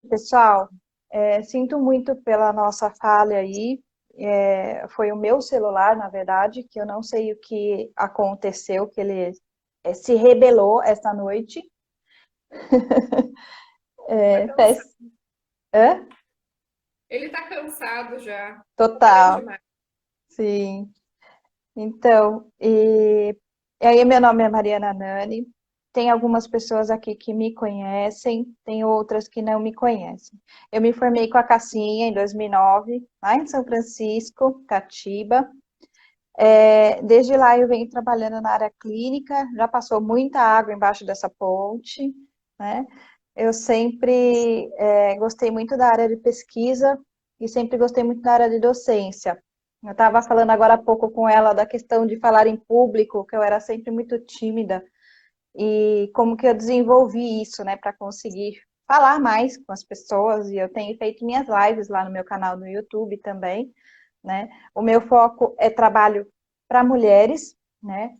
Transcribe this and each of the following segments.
Pessoal, sinto muito pela nossa falha aí. Foi o meu celular, na verdade, que eu não sei o que aconteceu, que ele se rebelou essa noite. Tá É, cansado. hã? Ele tá cansado já, trabalhando Total, demais. sim. Então, e aí meu nome é Mariana Nani. Tem algumas pessoas aqui que me conhecem, tem outras que não me conhecem. Eu me formei com a Cassinha em 2009, lá em São Francisco, Catiba. Desde lá eu venho trabalhando na área clínica, já passou muita água embaixo dessa ponte, né? Eu sempre gostei muito da área de pesquisa e sempre gostei muito da área de docência. Eu estava falando agora há pouco com ela da questão de falar em público, que eu era sempre muito tímida, e como que eu desenvolvi isso, né, para conseguir falar mais com as pessoas, e eu tenho feito minhas lives lá no meu canal no YouTube também, né? O meu foco é trabalho para mulheres, né?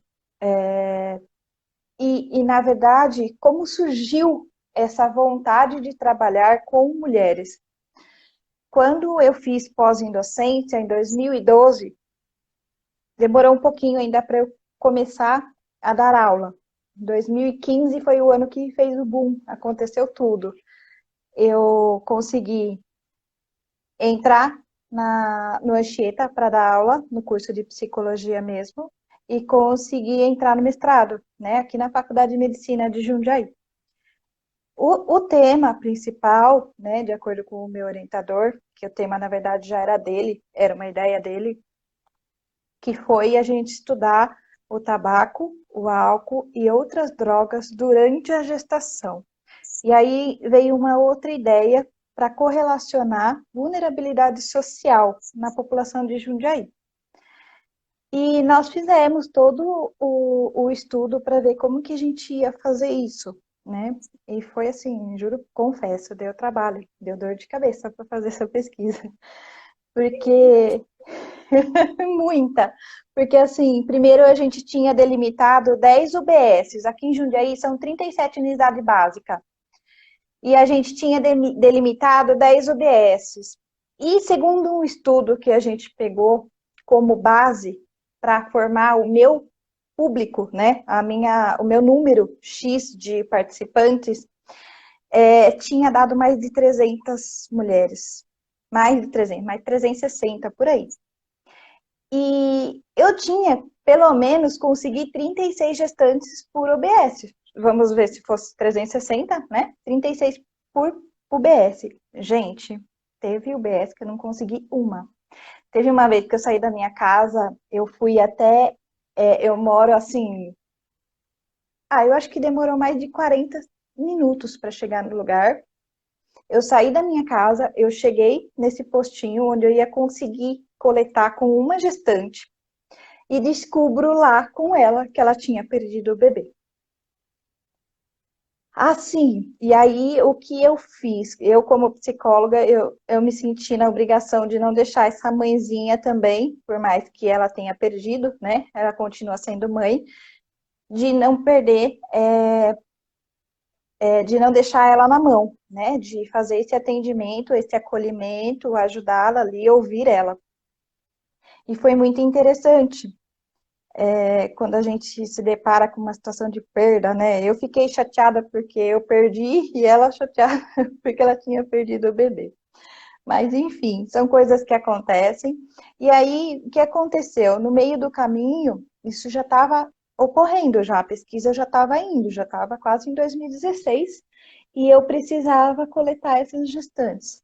Na verdade, como surgiu essa vontade de trabalhar com mulheres? Quando eu fiz pós-docência, em 2012, demorou um pouquinho ainda para eu começar a dar aula. 2015 foi o ano que fez o boom, aconteceu tudo. Eu consegui entrar no Anchieta para dar aula, no curso de psicologia mesmo, e consegui entrar no mestrado, né, aqui na Faculdade de Medicina de Jundiaí. O tema principal, né, de acordo com o meu orientador, que o tema na verdade já era dele, era uma ideia dele, que foi a gente estudar o tabaco, o álcool e outras drogas durante a gestação. E aí veio uma outra ideia para correlacionar vulnerabilidade social na população de Jundiaí. E nós fizemos todo o estudo para ver como que a gente ia fazer isso, né? E foi assim, juro, confesso, deu trabalho, deu dor de cabeça para fazer essa pesquisa, porque muita. Porque assim, primeiro a gente tinha delimitado 10 UBSs, aqui em Jundiaí são 37 unidades básicas, e a gente tinha delimitado 10 UBSs. E segundo um estudo que a gente pegou como base para formar o meu público, né, o meu número X de participantes, tinha dado mais de 300 mulheres. Mais de 300, mais de 360 por aí. E eu tinha, pelo menos, consegui 36 gestantes por UBS. Vamos ver se fosse 360, né? 36 por UBS. Gente, teve UBS que eu não consegui uma. Teve uma vez que eu saí da minha casa, eu fui até. Eu moro assim. Eu acho que demorou mais de 40 minutos para chegar no lugar. Eu saí da minha casa, eu cheguei nesse postinho onde eu ia conseguir coletar com uma gestante e descubro lá com ela que ela tinha perdido o bebê. Assim, e aí o que eu fiz? Eu, como psicóloga, eu me senti na obrigação de não deixar essa mãezinha também, por mais que ela tenha perdido, né? Ela continua sendo mãe, de não perder, de não deixar ela na mão, né? De fazer esse atendimento, esse acolhimento, ajudá-la ali, ouvir ela. E foi muito interessante, quando a gente se depara com uma situação de perda, né? Eu fiquei chateada porque eu perdi e ela chateada porque ela tinha perdido o bebê. Mas, enfim, são coisas que acontecem. E aí, o que aconteceu? No meio do caminho, isso já estava ocorrendo, já a pesquisa já estava indo, já estava quase em 2016, e eu precisava coletar essas gestantes.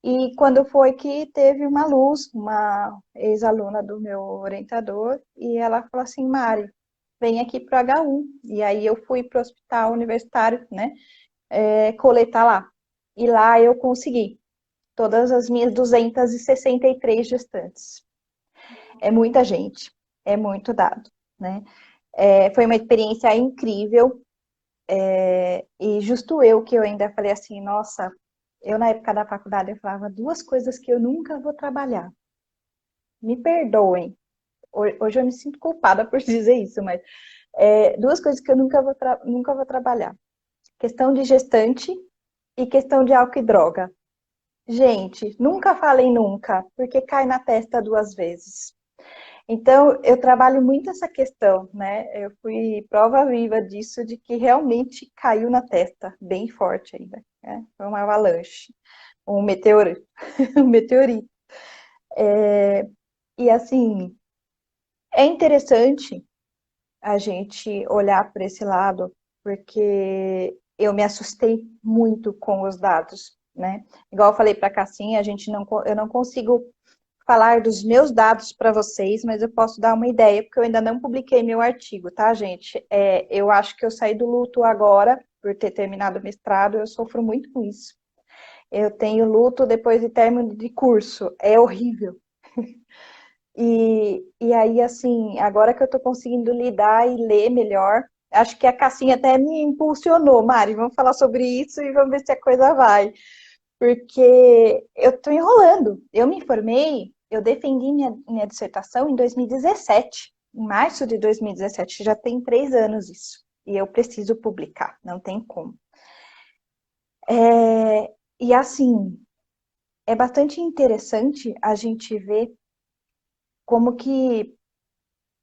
E quando foi que teve uma luz, uma ex-aluna do meu orientador, e ela falou assim, Mari, vem aqui para o H1. E aí eu fui para o hospital universitário, né, coletar lá. E lá eu consegui todas as minhas 263 gestantes. É muita gente, é muito dado, né? Foi uma experiência incrível, e justo eu que eu ainda falei assim, nossa, eu na época da faculdade eu falava duas coisas que eu nunca vou trabalhar. Me perdoem. Hoje eu me sinto culpada por dizer isso, mas duas coisas que eu nunca vou trabalhar. Questão de gestante E questão de álcool e droga. Gente, nunca falem nunca, porque cai na testa duas vezes. Então, eu trabalho muito essa questão, né? Eu fui prova viva disso, de que realmente caiu na testa, bem forte ainda, né? Foi uma avalanche, um meteoro, um meteorito. E assim, é interessante a gente olhar para esse lado, porque eu me assustei muito com os dados, né? Igual eu falei para a Cassinha, eu não consigo falar dos meus dados para vocês, mas eu posso dar uma ideia, porque eu ainda não publiquei meu artigo, tá, gente? Eu acho que eu saí do luto agora, por ter terminado o mestrado, eu sofro muito com isso. Eu tenho luto depois de término de curso, é horrível. E aí, assim, agora que eu tô conseguindo lidar e ler melhor, acho que a Cassinha até me impulsionou, Mari, vamos falar sobre isso e vamos ver se a coisa vai. Porque eu tô enrolando. Eu me formei, eu defendi minha dissertação em 2017, em março de 2017, já tem 3 anos isso. E eu preciso publicar, não tem como. E assim, é bastante interessante a gente ver como que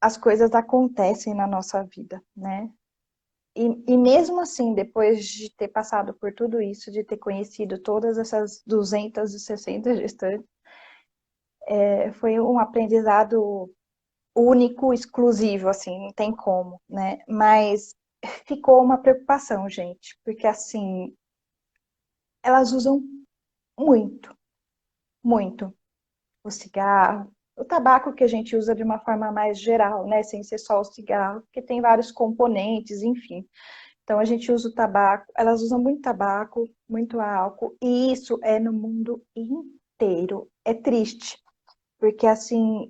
as coisas acontecem na nossa vida, né? E mesmo assim, depois de ter passado por tudo isso, de ter conhecido todas essas 260 gestantes, foi um aprendizado único, exclusivo, assim, não tem como, né? Mas ficou uma preocupação, gente, porque assim, elas usam muito, muito o cigarro, o tabaco que a gente usa de uma forma mais geral, né? Sem ser só o cigarro, porque tem vários componentes, enfim. Então a gente usa o tabaco, elas usam muito tabaco, muito álcool, e isso é no mundo inteiro. É triste, porque assim,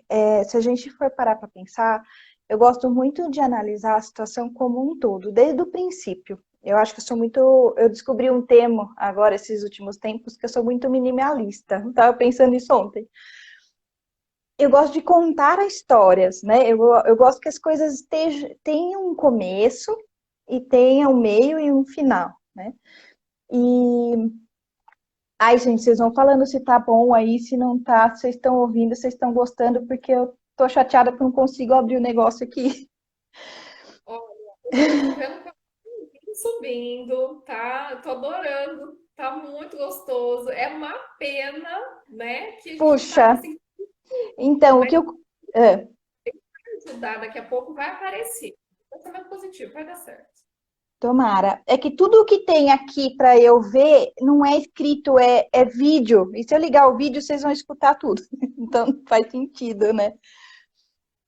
se a gente for parar para pensar, eu gosto muito de analisar a situação como um todo, desde o princípio. Eu acho que eu sou muito. Eu descobri um termo agora, esses últimos tempos, que eu sou muito minimalista. Estava pensando nisso ontem. Eu gosto de contar histórias, né? Eu gosto que as coisas tenham um começo e tenham um meio e um final, né? E ai, gente, vocês vão falando se tá bom aí, se não tá, se vocês estão ouvindo, se vocês estão gostando, porque eu tô chateada porque eu não consigo abrir o negócio aqui. Olha, eu tô vendo que tá subindo, tá? Tô adorando, tá muito gostoso. É uma pena, né, que a gente tá Puxa, assim, então, o mas que eu. É, ajudar daqui a pouco vai aparecer. Pensamento positivo, vai dar certo. tomara. É que tudo o que tem aqui para eu ver não é escrito, é vídeo. E se eu ligar o vídeo, vocês vão escutar tudo. Então não faz sentido, né?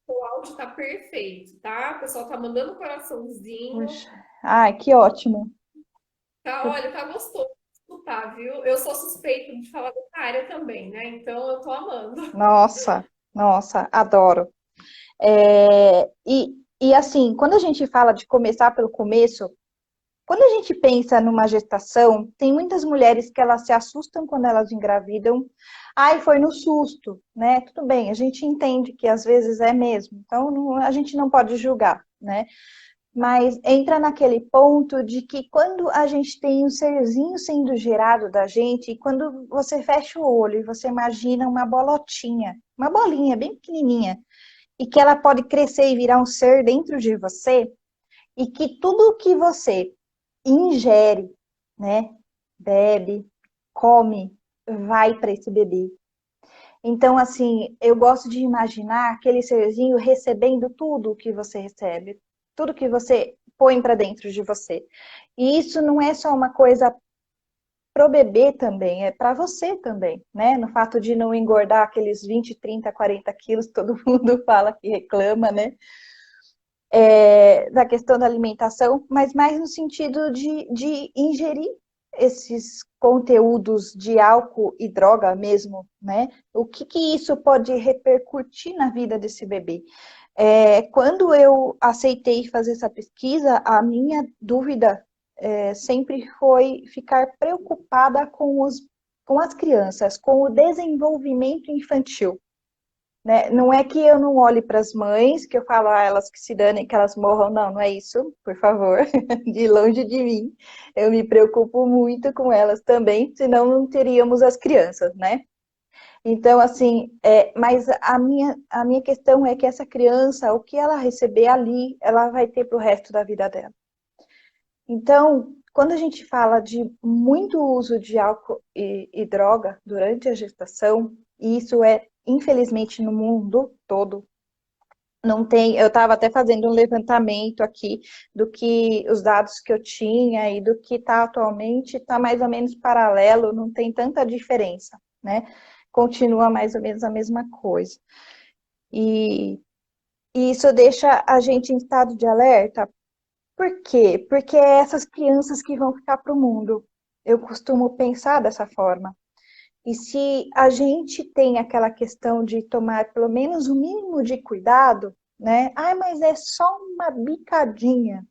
O áudio tá perfeito, tá? O pessoal tá mandando coraçãozinho. Puxa. Ai, que ótimo. Tá, olha, tá gostoso de escutar, viu? Eu sou suspeita de falar dessa área também, né? Então eu tô amando. Nossa, nossa, adoro. E assim, quando a gente fala de começar pelo começo, quando a gente pensa numa gestação, tem muitas mulheres que elas se assustam quando elas engravidam. Ai, foi no susto, né? Tudo bem, a gente entende que às vezes é mesmo, então a gente não pode julgar, né? Mas entra naquele ponto de que quando a gente tem um serzinho sendo gerado da gente, e quando você fecha o olho e você imagina uma bolotinha, uma bolinha bem pequenininha, e que ela pode crescer e virar um ser dentro de você, e que tudo que você ingere, né, bebe, come, vai para esse bebê. Então, assim, eu gosto de imaginar aquele serzinho recebendo tudo o que você recebe, tudo que você põe para dentro de você. E isso não é só uma coisa pro bebê também, é para você também, né? No fato de não engordar aqueles 20, 30, 40 quilos, todo mundo fala que reclama, né? Da questão da alimentação, mas mais no sentido de ingerir esses conteúdos de álcool e droga mesmo, né? O que isso pode repercutir na vida desse bebê? Quando eu aceitei fazer essa pesquisa, a minha dúvida sempre foi ficar preocupada com as crianças, com o desenvolvimento infantil, né? Não é que eu não olhe para as mães, que eu falo a elas que se danem, que elas morram, não, não é isso, por favor, de longe de mim. Eu me preocupo muito com elas também, senão não teríamos as crianças, né? Então, assim, mas a minha questão é que essa criança, o que ela receber ali, ela vai ter para o resto da vida dela. Então, quando a gente fala de muito uso de álcool e droga durante a gestação, e isso é, infelizmente, no mundo todo, não tem, eu estava até fazendo um levantamento aqui do que os dados que eu tinha e do que está atualmente, está mais ou menos paralelo, não tem tanta diferença, né? Continua mais ou menos a mesma coisa. E, e isso deixa a gente em estado de alerta. Por quê? Porque é essas crianças que vão ficar para o mundo. Eu costumo pensar dessa forma. E se a gente tem aquela questão de tomar pelo menos o mínimo de cuidado, né? Ai, mas é só uma bicadinha.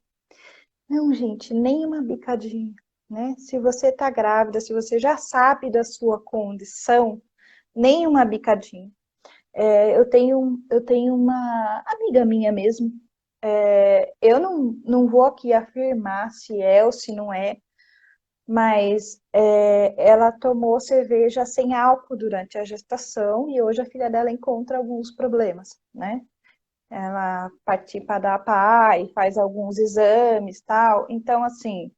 Não, gente, nem uma bicadinha, né? Se você está grávida, se você já sabe da sua condição, nem uma bicadinha. Eu tenho uma amiga minha mesmo. Eu não vou aqui afirmar se é ou se não é, mas ela tomou cerveja sem álcool durante a gestação e hoje a filha dela encontra alguns problemas, né? Ela participa da APA faz alguns exames, tal. Então, assim,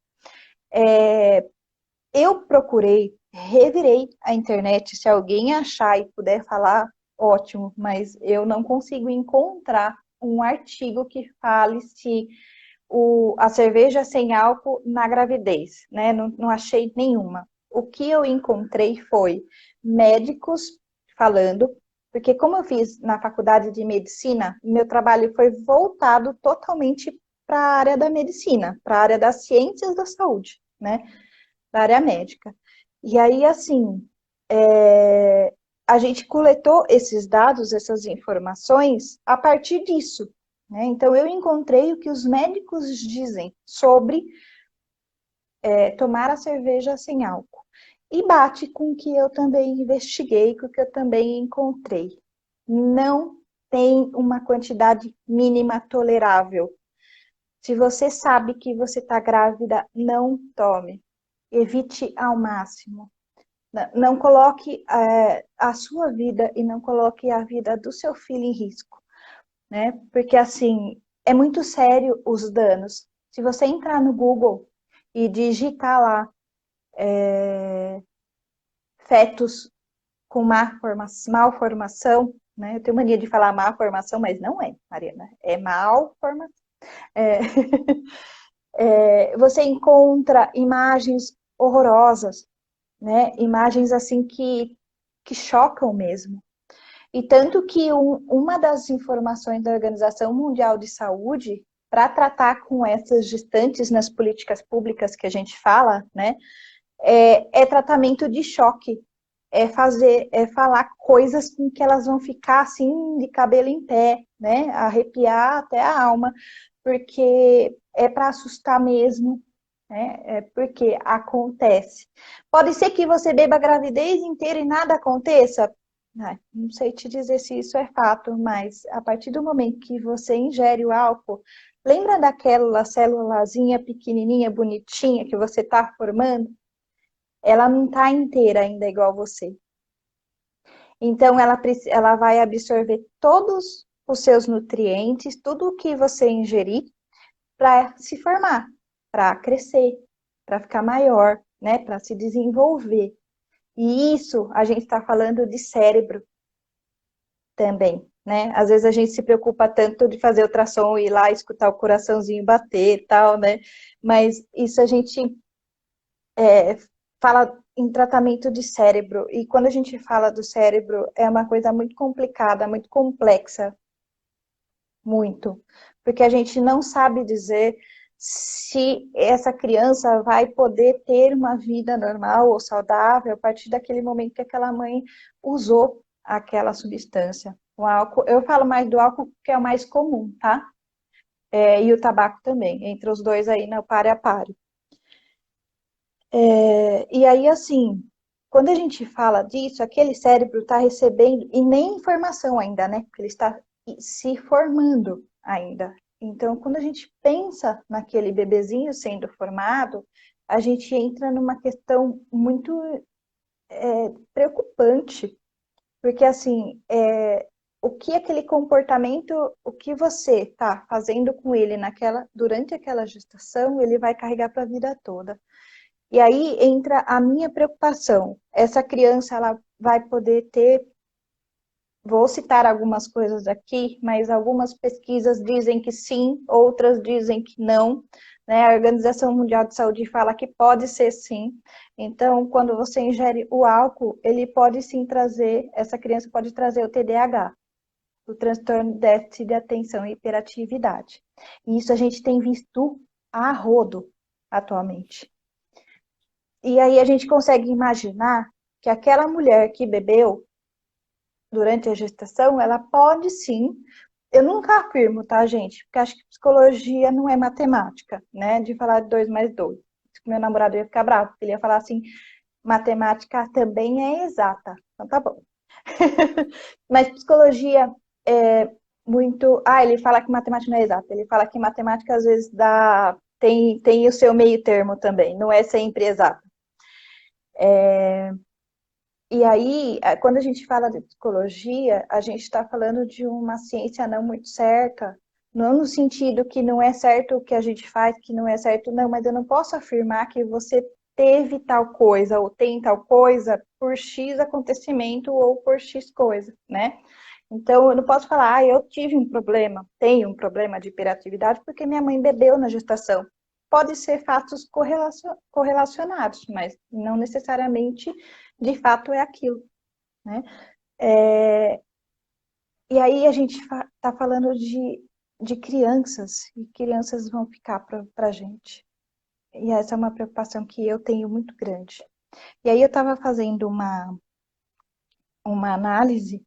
eu procurei, revirei a internet, se alguém achar e puder falar, ótimo, mas eu não consigo encontrar um artigo que fale se a cerveja sem álcool na gravidez, né? Não achei nenhuma. O que eu encontrei foi médicos falando, porque como eu fiz na faculdade de medicina, meu trabalho foi voltado totalmente para a área da medicina, para a área das ciências da saúde, né? Da área médica. E aí, assim, a gente coletou esses dados, essas informações, a partir disso, né? Então, eu encontrei o que os médicos dizem sobre tomar a cerveja sem álcool. E bate com o que eu também investiguei, com o que eu também encontrei. Não tem uma quantidade mínima tolerável. Se você sabe que você está grávida, não tome. Evite ao máximo. Não coloque a sua vida e não coloque a vida do seu filho em risco, né? Porque, assim, é muito sério os danos. Se você entrar no Google e digitar lá fetos com malformação, né? Eu tenho mania de falar má formação, mas não é, Mariana, é malformação. É, você encontra imagens horrorosas, né? Imagens assim que chocam mesmo. E tanto que uma das informações da Organização Mundial de Saúde para tratar com essas gestantes nas políticas públicas que a gente fala, né, é tratamento de choque, é falar coisas com que elas vão ficar assim de cabelo em pé, né, arrepiar até a alma, porque é para assustar mesmo, né, porque acontece. Pode ser que você beba a gravidez inteira e nada aconteça? Não sei te dizer se isso é fato, mas a partir do momento que você ingere o álcool, lembra daquela célulazinha pequenininha, bonitinha que você está formando? Ela não está inteira ainda igual você. Então, ela vai absorver todos os seus nutrientes, tudo o que você ingerir, para se formar, para crescer, para ficar maior, né? Para se desenvolver. E isso a gente está falando de cérebro também, né? Às vezes a gente se preocupa tanto de fazer ultrassom e ir lá escutar o coraçãozinho bater e tal, né? Mas isso a gente fala em tratamento de cérebro. E quando a gente fala do cérebro, é uma coisa muito complicada, muito complexa, muito. Porque a gente não sabe dizer se essa criança vai poder ter uma vida normal ou saudável a partir daquele momento que aquela mãe usou aquela substância. O álcool, eu falo mais do álcool que é o mais comum, tá? E o tabaco também, entre os dois aí no pare a pare. E aí, assim, quando a gente fala disso, aquele cérebro está recebendo, e nem informação ainda, né? Porque ele está se formando ainda. Então, quando a gente pensa naquele bebezinho sendo formado, a gente entra numa questão muito preocupante, porque assim, o que aquele comportamento, o que você está fazendo com ele durante aquela gestação, ele vai carregar para a vida toda. E aí entra a minha preocupação. Essa criança, ela vai poder ter, vou citar algumas coisas aqui, mas algumas pesquisas dizem que sim, outras dizem que não, né? A Organização Mundial de Saúde fala que pode ser sim. Então, quando você ingere o álcool, ele pode sim trazer, essa criança pode trazer o TDAH, o transtorno de déficit de atenção e hiperatividade. E isso a gente tem visto a rodo atualmente. E aí a gente consegue imaginar que aquela mulher que bebeu durante a gestação, ela pode sim, eu nunca afirmo, tá, gente? Porque acho que psicologia não é matemática, né? De falar de 2 mais 2. Meu namorado ia ficar bravo, porque ele ia falar assim, matemática também é exata. Então tá bom. Mas psicologia é muito... ele fala que matemática não é exata. Ele fala que matemática às vezes tem o seu meio termo também, não é sempre exata. E aí, quando a gente fala de psicologia, a gente está falando de uma ciência não muito certa, não no sentido que não é certo o que a gente faz, que não é certo, não, mas eu não posso afirmar que você teve tal coisa ou tem tal coisa por X acontecimento ou por X coisa, né? Então, eu não posso falar, eu tive um problema, tenho um problema de hiperatividade porque minha mãe bebeu na gestação. Pode ser fatos correlacionados, mas não necessariamente de fato é aquilo, né? E aí a gente está falando de crianças, e crianças vão ficar para a gente. E essa é uma preocupação que eu tenho muito grande. E aí eu estava fazendo uma análise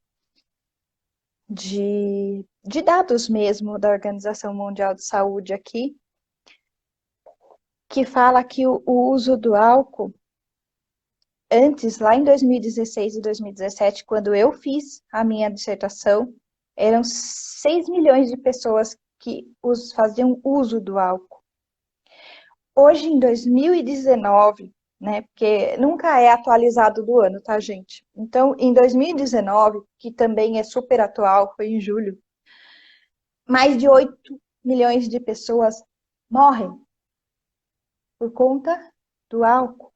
de dados mesmo da Organização Mundial de Saúde aqui, que fala que o uso do álcool, antes, lá em 2016 e 2017, quando eu fiz a minha dissertação, eram 6 milhões de pessoas que faziam uso do álcool. Hoje, em 2019, né, porque nunca é atualizado do ano, tá, gente? Então, em 2019, que também é super atual, foi em julho, mais de 8 milhões de pessoas morrem por conta do álcool,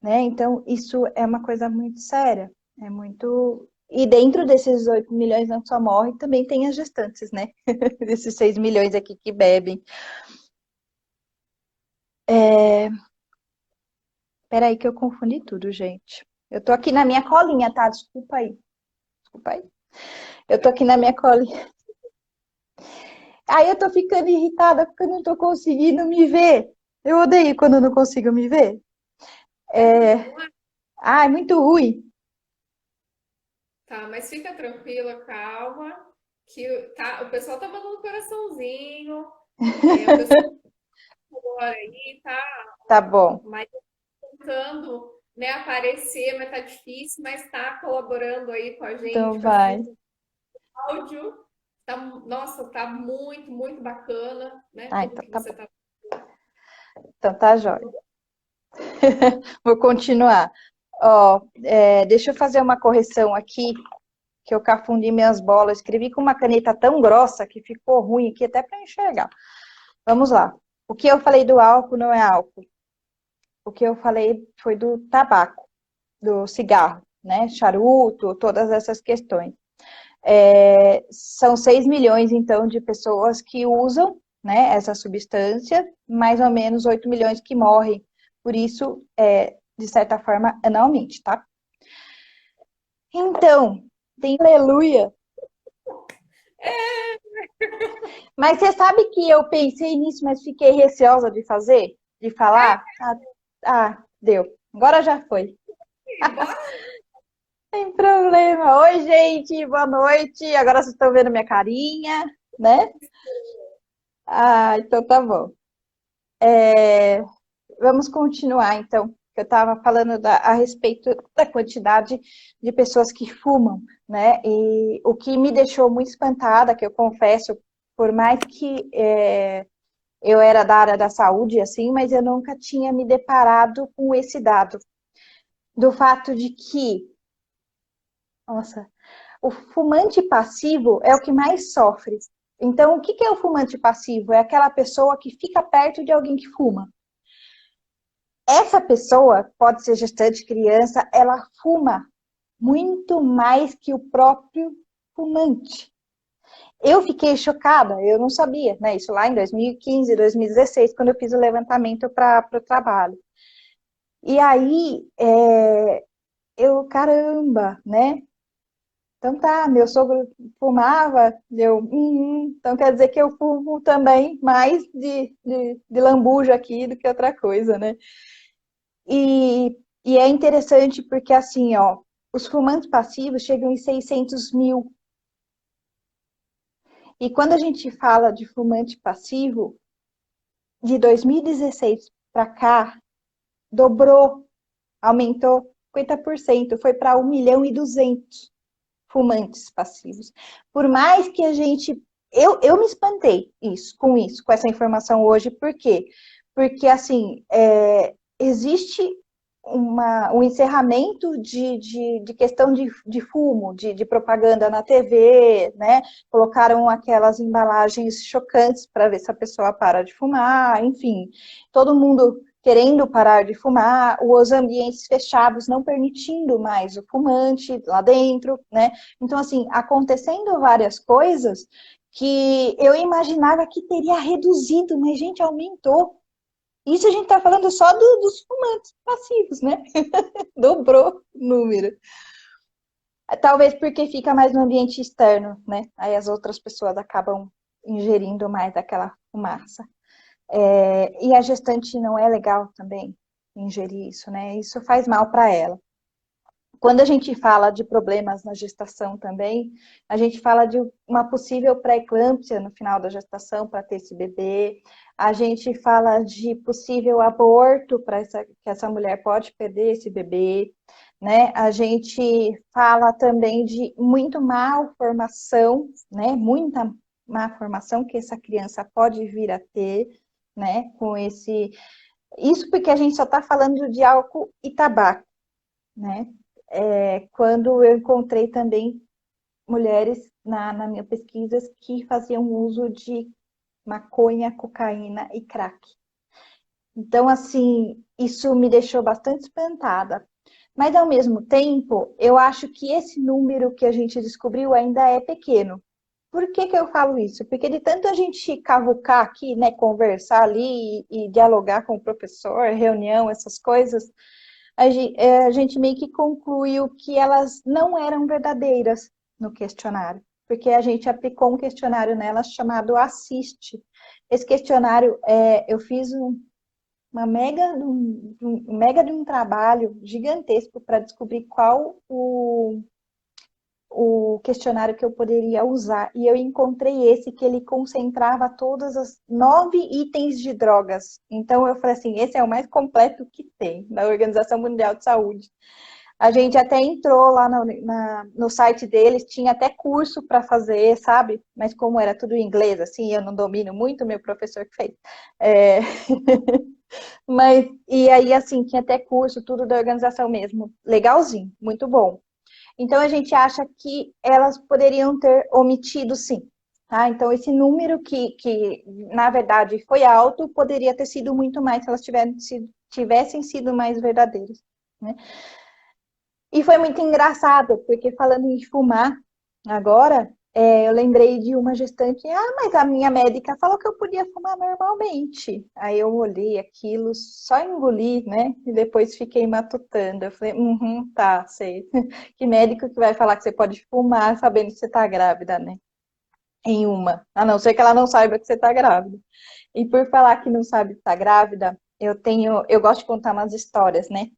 né? Então, isso é uma coisa muito séria, é muito... E dentro desses 8 milhões não só morrem, também tem as gestantes, né? Desses 6 milhões aqui que bebem. Peraí que eu confundi tudo, gente. Eu tô aqui na minha colinha, tá? Desculpa aí. Desculpa aí. Eu tô aqui na minha colinha. Aí eu tô ficando irritada porque eu não tô conseguindo me ver. Eu odeio quando eu não consigo me ver. É muito ruim. Tá, mas fica tranquila, calma, que tá, o pessoal tá mandando coraçãozinho, o pessoal agora aí tá Tá bom. mais tentando, né, aparecer, mas tá difícil, mas tá colaborando aí com a Então gente, com vai. esse áudio. Tá, nossa, tá muito, muito bacana, né? Tudo Então que tá você bom. tá. Então tá jóia. Vou continuar. Ó, deixa eu fazer uma correção aqui, que eu cafundi minhas bolas. Escrevi com uma caneta tão grossa que ficou ruim aqui até para enxergar. Vamos lá. O que eu falei do álcool não é álcool. O que eu falei foi do tabaco, do cigarro, né? Charuto, todas essas questões. São 6 milhões, então, de pessoas que usam, né, essa substância, mais ou menos 8 milhões que morrem. Por isso, de certa forma, anualmente, tá? Então, tem aleluia. Mas você sabe que eu pensei nisso, mas fiquei receosa de fazer, de falar? Deu. Agora já foi. Bora. Sem problema. Oi, gente, boa noite. Agora vocês estão vendo minha carinha, né? Então tá bom. Vamos continuar, então. que eu estava falando a respeito da quantidade de pessoas que fumam, né? E o que me deixou muito espantada, que eu confesso, por mais que eu era da área da saúde, assim, mas eu nunca tinha me deparado com esse dado, do fato de que, nossa, o fumante passivo é o que mais sofre. Então, o que é o fumante passivo? É aquela pessoa que fica perto de alguém que fuma. Essa pessoa, pode ser gestante, criança, ela fuma muito mais que o próprio fumante. Eu fiquei chocada, eu não sabia, né? Isso lá em 2015, 2016, quando eu fiz o levantamento para o trabalho. E aí, caramba, né? Então tá, meu sogro fumava, então quer dizer que eu fumo também mais de lambuja aqui do que outra coisa, né? E é interessante porque, assim, ó, os fumantes passivos chegam em 600 mil. E quando a gente fala de fumante passivo, de 2016 para cá, dobrou, aumentou 50%, foi para 1.200.000 fumantes passivos. Por mais que a gente... Eu me espantei com essa informação hoje, por quê? Porque, assim, existe um encerramento de questão de fumo, de propaganda na TV, né? Colocaram aquelas embalagens chocantes para ver se a pessoa para de fumar, enfim. Todo mundo querendo parar de fumar, os ambientes fechados não permitindo mais o fumante lá dentro, né? Então, assim, acontecendo várias coisas que eu imaginava que teria reduzido, mas, gente, aumentou. Isso a gente está falando só dos fumantes passivos, né? Dobrou o número. Talvez porque fica mais no ambiente externo, né? Aí as outras pessoas acabam ingerindo mais daquela fumaça. E a gestante não é legal também ingerir isso, né? Isso faz mal para ela. Quando a gente fala de problemas na gestação também, a gente fala de uma possível pré-eclâmpsia no final da gestação para ter esse bebê, a gente fala de possível aborto para que essa mulher pode perder esse bebê, né? A gente fala também de muito malformação, né? Muita má formação que essa criança pode vir a ter, né? Com esse... Isso porque a gente só está falando de álcool e tabaco, né? Quando eu encontrei também mulheres na minha pesquisa que faziam uso de maconha, cocaína e crack. Então, assim, isso me deixou bastante espantada. Mas, ao mesmo tempo, eu acho que esse número que a gente descobriu ainda é pequeno. Por que eu falo isso? Porque de tanto a gente cavucar aqui, né, conversar ali e dialogar com o professor, reunião, essas coisas, a gente meio que concluiu que elas não eram verdadeiras no questionário, porque a gente aplicou um questionário nelas chamado Assiste. Esse questionário, eu fiz uma mega de um trabalho gigantesco para descobrir qual o questionário que eu poderia usar, e eu encontrei esse que ele concentrava todas as 9 itens de drogas. Então eu falei assim, esse é o mais completo que tem, da Organização Mundial de Saúde. A gente até entrou lá no site deles, tinha até curso para fazer, sabe? Mas como era tudo em inglês, assim, eu não domino muito, meu professor que fez. Mas, e aí, assim, tinha até curso, tudo da organização mesmo. Legalzinho, muito bom. Então, a gente acha que elas poderiam ter omitido, sim. Tá? Então, esse número que, na verdade, foi alto, poderia ter sido muito mais se elas tivessem sido mais verdadeiras. Né? E foi muito engraçado, porque falando em fumar, agora, eu lembrei de uma gestante, mas a minha médica falou que eu podia fumar normalmente. Aí eu olhei aquilo, só engoli, né? E depois fiquei matutando. Eu falei, tá, sei. Que médico que vai falar que você pode fumar sabendo que você tá grávida, né? Em uma. A não ser que ela não saiba que você tá grávida. E por falar que não sabe que tá grávida, eu gosto de contar umas histórias, né?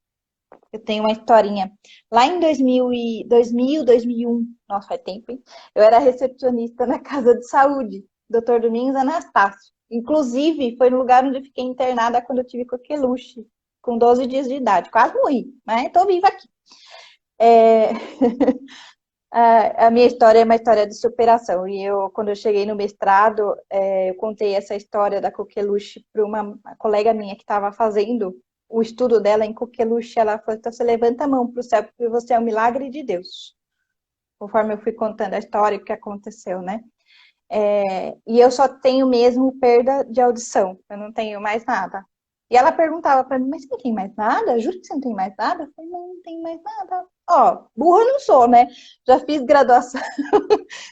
Eu tenho uma historinha. Lá em 2001, nossa, faz tempo, hein? Eu era recepcionista na casa de saúde, Dr. Domingos Anastácio. Inclusive, foi no lugar onde eu fiquei internada quando eu tive coqueluche. com 12 dias de idade. Quase morri, mas estou viva aqui. É... A minha história é uma história de superação. E eu, quando eu cheguei no mestrado, eu contei essa história da coqueluche para uma colega minha que estava fazendo o estudo dela em coqueluche. Ela falou: então você levanta a mão para o céu, porque você é um milagre de Deus. Conforme eu fui contando a história, o que aconteceu, né? E eu só tenho mesmo perda de audição, eu não tenho mais nada. E ela perguntava para mim: mas você não tem mais nada? Juro que você não tem mais nada? Eu falei: não tenho mais nada. Ó, burra eu não sou, né? Já fiz graduação,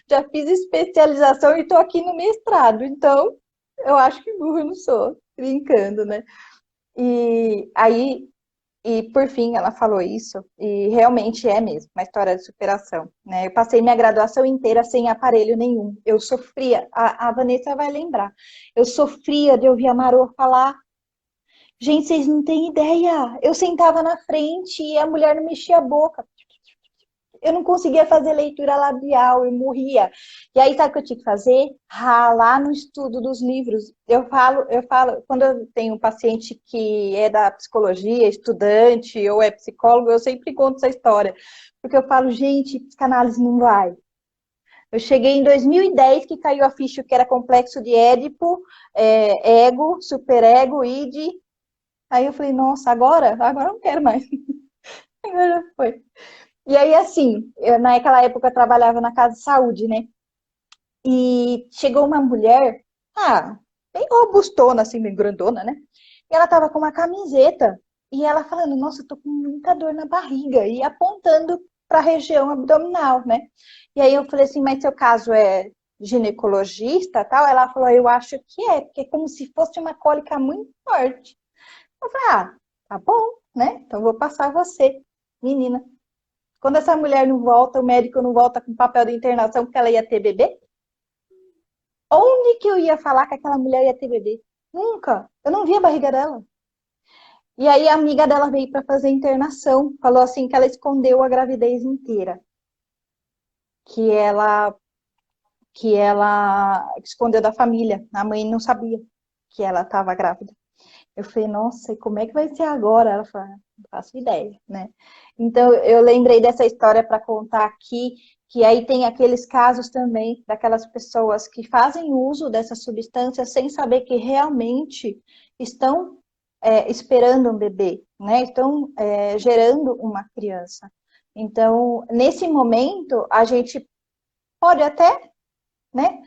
já fiz especialização e estou aqui no mestrado, então eu acho que burra eu não sou, brincando, né? E aí, por fim, ela falou isso, e realmente é mesmo uma história de superação, né? Eu passei minha graduação inteira sem aparelho nenhum. Eu sofria, a Vanessa vai lembrar, eu sofria de ouvir a Marô falar. Gente, vocês não têm ideia. Eu sentava na frente e a mulher não mexia a boca. Eu não conseguia fazer leitura labial, eu morria. E aí, sabe o que eu tinha que fazer? Ralar no estudo dos livros. Quando eu tenho um paciente que é da psicologia, estudante ou é psicólogo, eu sempre conto essa história. Porque eu falo: gente, psicanálise não vai. Eu cheguei em 2010 que caiu a ficha que era complexo de Édipo, ego, superego, id. Aí eu falei: nossa, agora eu não quero mais. Agora já foi. E aí, assim, naquela época eu trabalhava na casa de saúde, né? E chegou uma mulher, bem robustona, assim, bem grandona, né? E ela tava com uma camiseta. E ela falando: nossa, eu tô com muita dor na barriga. E apontando para a região abdominal, né? E aí eu falei assim: mas seu caso é ginecologista, tal? Ela falou: eu acho que é, porque é como se fosse uma cólica muito forte. Eu falei: tá bom, né? Então vou passar você, menina. Quando essa mulher não volta, o médico não volta com papel de internação porque ela ia ter bebê? Onde que eu ia falar que aquela mulher ia ter bebê? Nunca. Eu não vi a barriga dela. E aí a amiga dela veio para fazer internação. Falou assim que ela escondeu a gravidez inteira. Que ela, que ela escondeu da família. A mãe não sabia que ela estava grávida. Eu falei: nossa, e como é que vai ser agora? Ela falou: não faço ideia, né? Então, eu lembrei dessa história para contar aqui, que aí tem aqueles casos também daquelas pessoas que fazem uso dessa substância sem saber que realmente estão esperando um bebê, né? Estão gerando uma criança. Então, nesse momento, a gente pode até, né?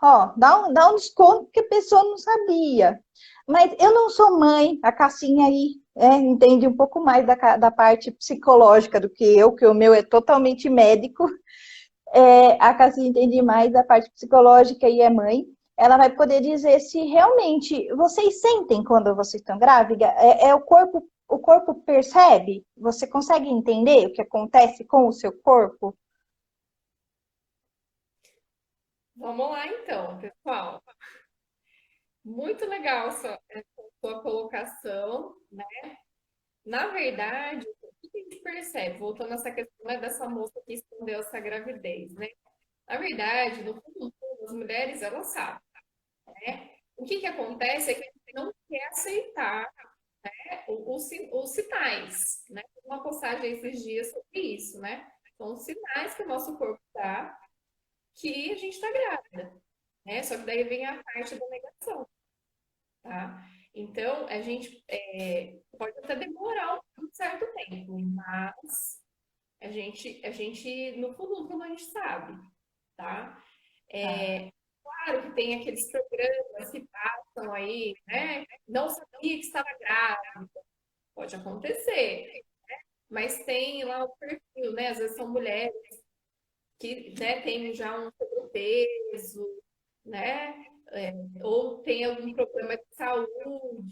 Ó, dá um desconto porque a pessoa não sabia. Mas eu não sou mãe, a Cassinha aí entende um pouco mais da parte psicológica do que o meu é totalmente médico. A Cassinha entende mais da parte psicológica e é mãe. Ela vai poder dizer se realmente vocês sentem quando vocês estão grávidas. O corpo percebe? Você consegue entender o que acontece com o seu corpo? Vamos lá então, pessoal. Muito legal sua colocação, né? Na verdade, o que a gente percebe, voltando a essa questão, né, dessa moça que escondeu essa gravidez, né? Na verdade, no fundo, as mulheres, elas sabem, né? O que acontece é que a gente não quer aceitar, né, os sinais, né? Uma postagem esses dias sobre isso, né? São os sinais que o nosso corpo dá que a gente está grávida, né? Só que daí vem a parte da negação, tá? Então, a gente pode até demorar um certo tempo, mas no fundo, a gente sabe, tá? Ah, Claro que tem aqueles programas que passam aí, né? Não sabia que estava grávida, pode acontecer, mas tem lá o perfil, né? Às vezes são mulheres que, né, têm já um sobrepeso, né? Ou tem algum problema de saúde,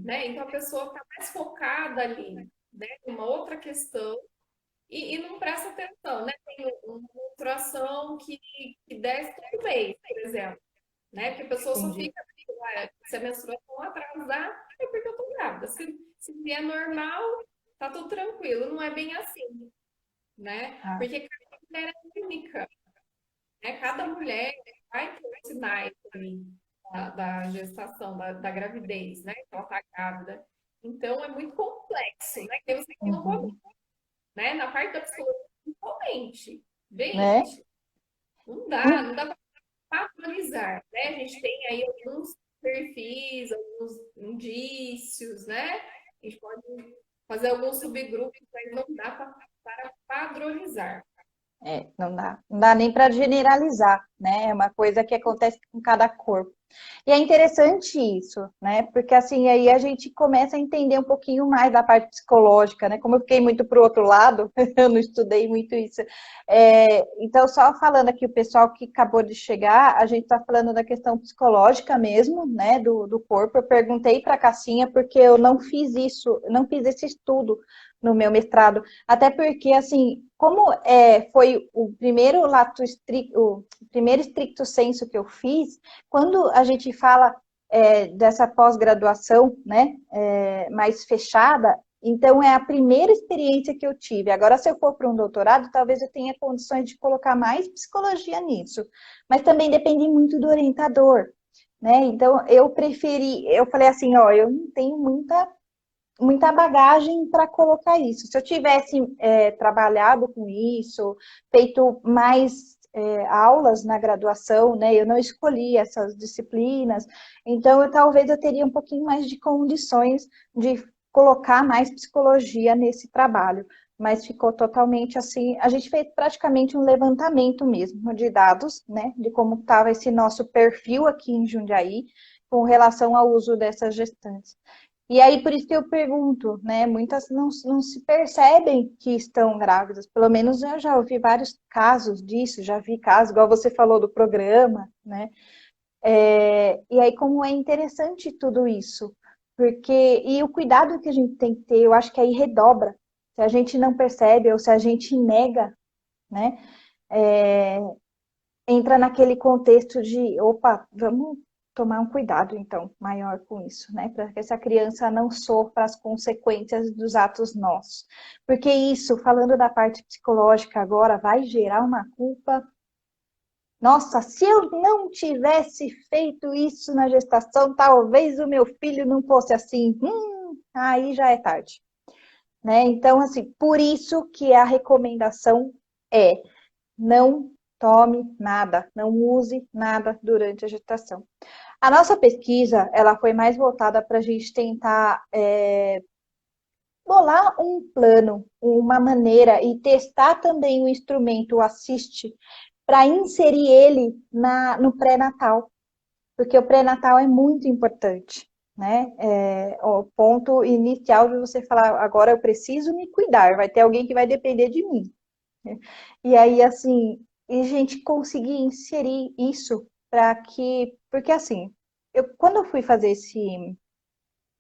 né? Então a pessoa está mais focada ali, né? Em uma outra questão e não presta atenção, né? Tem uma menstruação que desce todo mês, por exemplo, né? Porque a pessoa só entendi. fica, se a menstruação atrasar, é porque eu tô grávida. Se vier normal, tá tudo tranquilo. Não é bem assim, né? Ah, Porque cada mulher é única, né? Cada mulher vai ter os sinais ali da gestação, da gravidez, né? Que ela tá grávida. Então, é muito complexo, né? Que você colocou, Uhum. né? Na parte da psicologia, principalmente. Né? Gente, não dá para padronizar, né? A gente tem aí alguns perfis, alguns indícios, né? A gente pode fazer alguns subgrupos, mas não dá para padronizar. Não dá nem para generalizar, né? É uma coisa que acontece com cada corpo. E é interessante isso, né? Porque assim, aí a gente começa a entender um pouquinho mais da parte psicológica, né? Como eu fiquei muito para o outro lado, eu não estudei muito isso. Então, só falando aqui, o pessoal que acabou de chegar, a gente está falando da questão psicológica mesmo, né? Do corpo. Eu perguntei para a Cassinha, porque eu não fiz isso, não fiz esse estudo no meu mestrado. Até porque, assim, como foi o primeiro o primeiro stricto sensu que eu fiz, quando a gente fala dessa pós-graduação, né, mais fechada, então é a primeira experiência que eu tive. Agora, se eu for para um doutorado, talvez eu tenha condições de colocar mais psicologia nisso, mas também depende muito do orientador, né? Então, eu falei assim, ó, eu não tenho muita bagagem para colocar isso. Se eu tivesse trabalhado com isso, feito mais aulas na graduação, né? Eu não escolhi essas disciplinas, então talvez eu teria um pouquinho mais de condições de colocar mais psicologia nesse trabalho. Mas ficou totalmente assim. A gente fez praticamente um levantamento mesmo de dados, né? De como estava esse nosso perfil aqui em Jundiaí com relação ao uso dessas gestantes. E aí, por isso que eu pergunto, né? Muitas não se percebem que estão grávidas. Pelo menos eu já ouvi vários casos disso, já vi casos, igual você falou do programa, né? E aí, como é interessante tudo isso. E o cuidado que a gente tem que ter, eu acho que aí redobra. Se a gente não percebe ou se a gente nega, né? Entra naquele contexto de, opa, vamos tomar um cuidado, então, maior com isso, né? Para que essa criança não sofra as consequências dos atos nossos. Porque isso, falando da parte psicológica agora, vai gerar uma culpa. Nossa, se eu não tivesse feito isso na gestação, talvez o meu filho não fosse assim. Aí já é tarde, né? Então, assim, por isso que a recomendação é não tome nada, não use nada durante a gestação. A nossa pesquisa, ela foi mais voltada para a gente tentar bolar um plano, uma maneira e testar também o instrumento, o Assist, para inserir ele no pré-natal, porque o pré-natal é muito importante, né? O ponto inicial de você falar, agora eu preciso me cuidar, vai ter alguém que vai depender de mim. E aí, assim, e a gente conseguir inserir isso para que. Porque, assim, quando eu fui fazer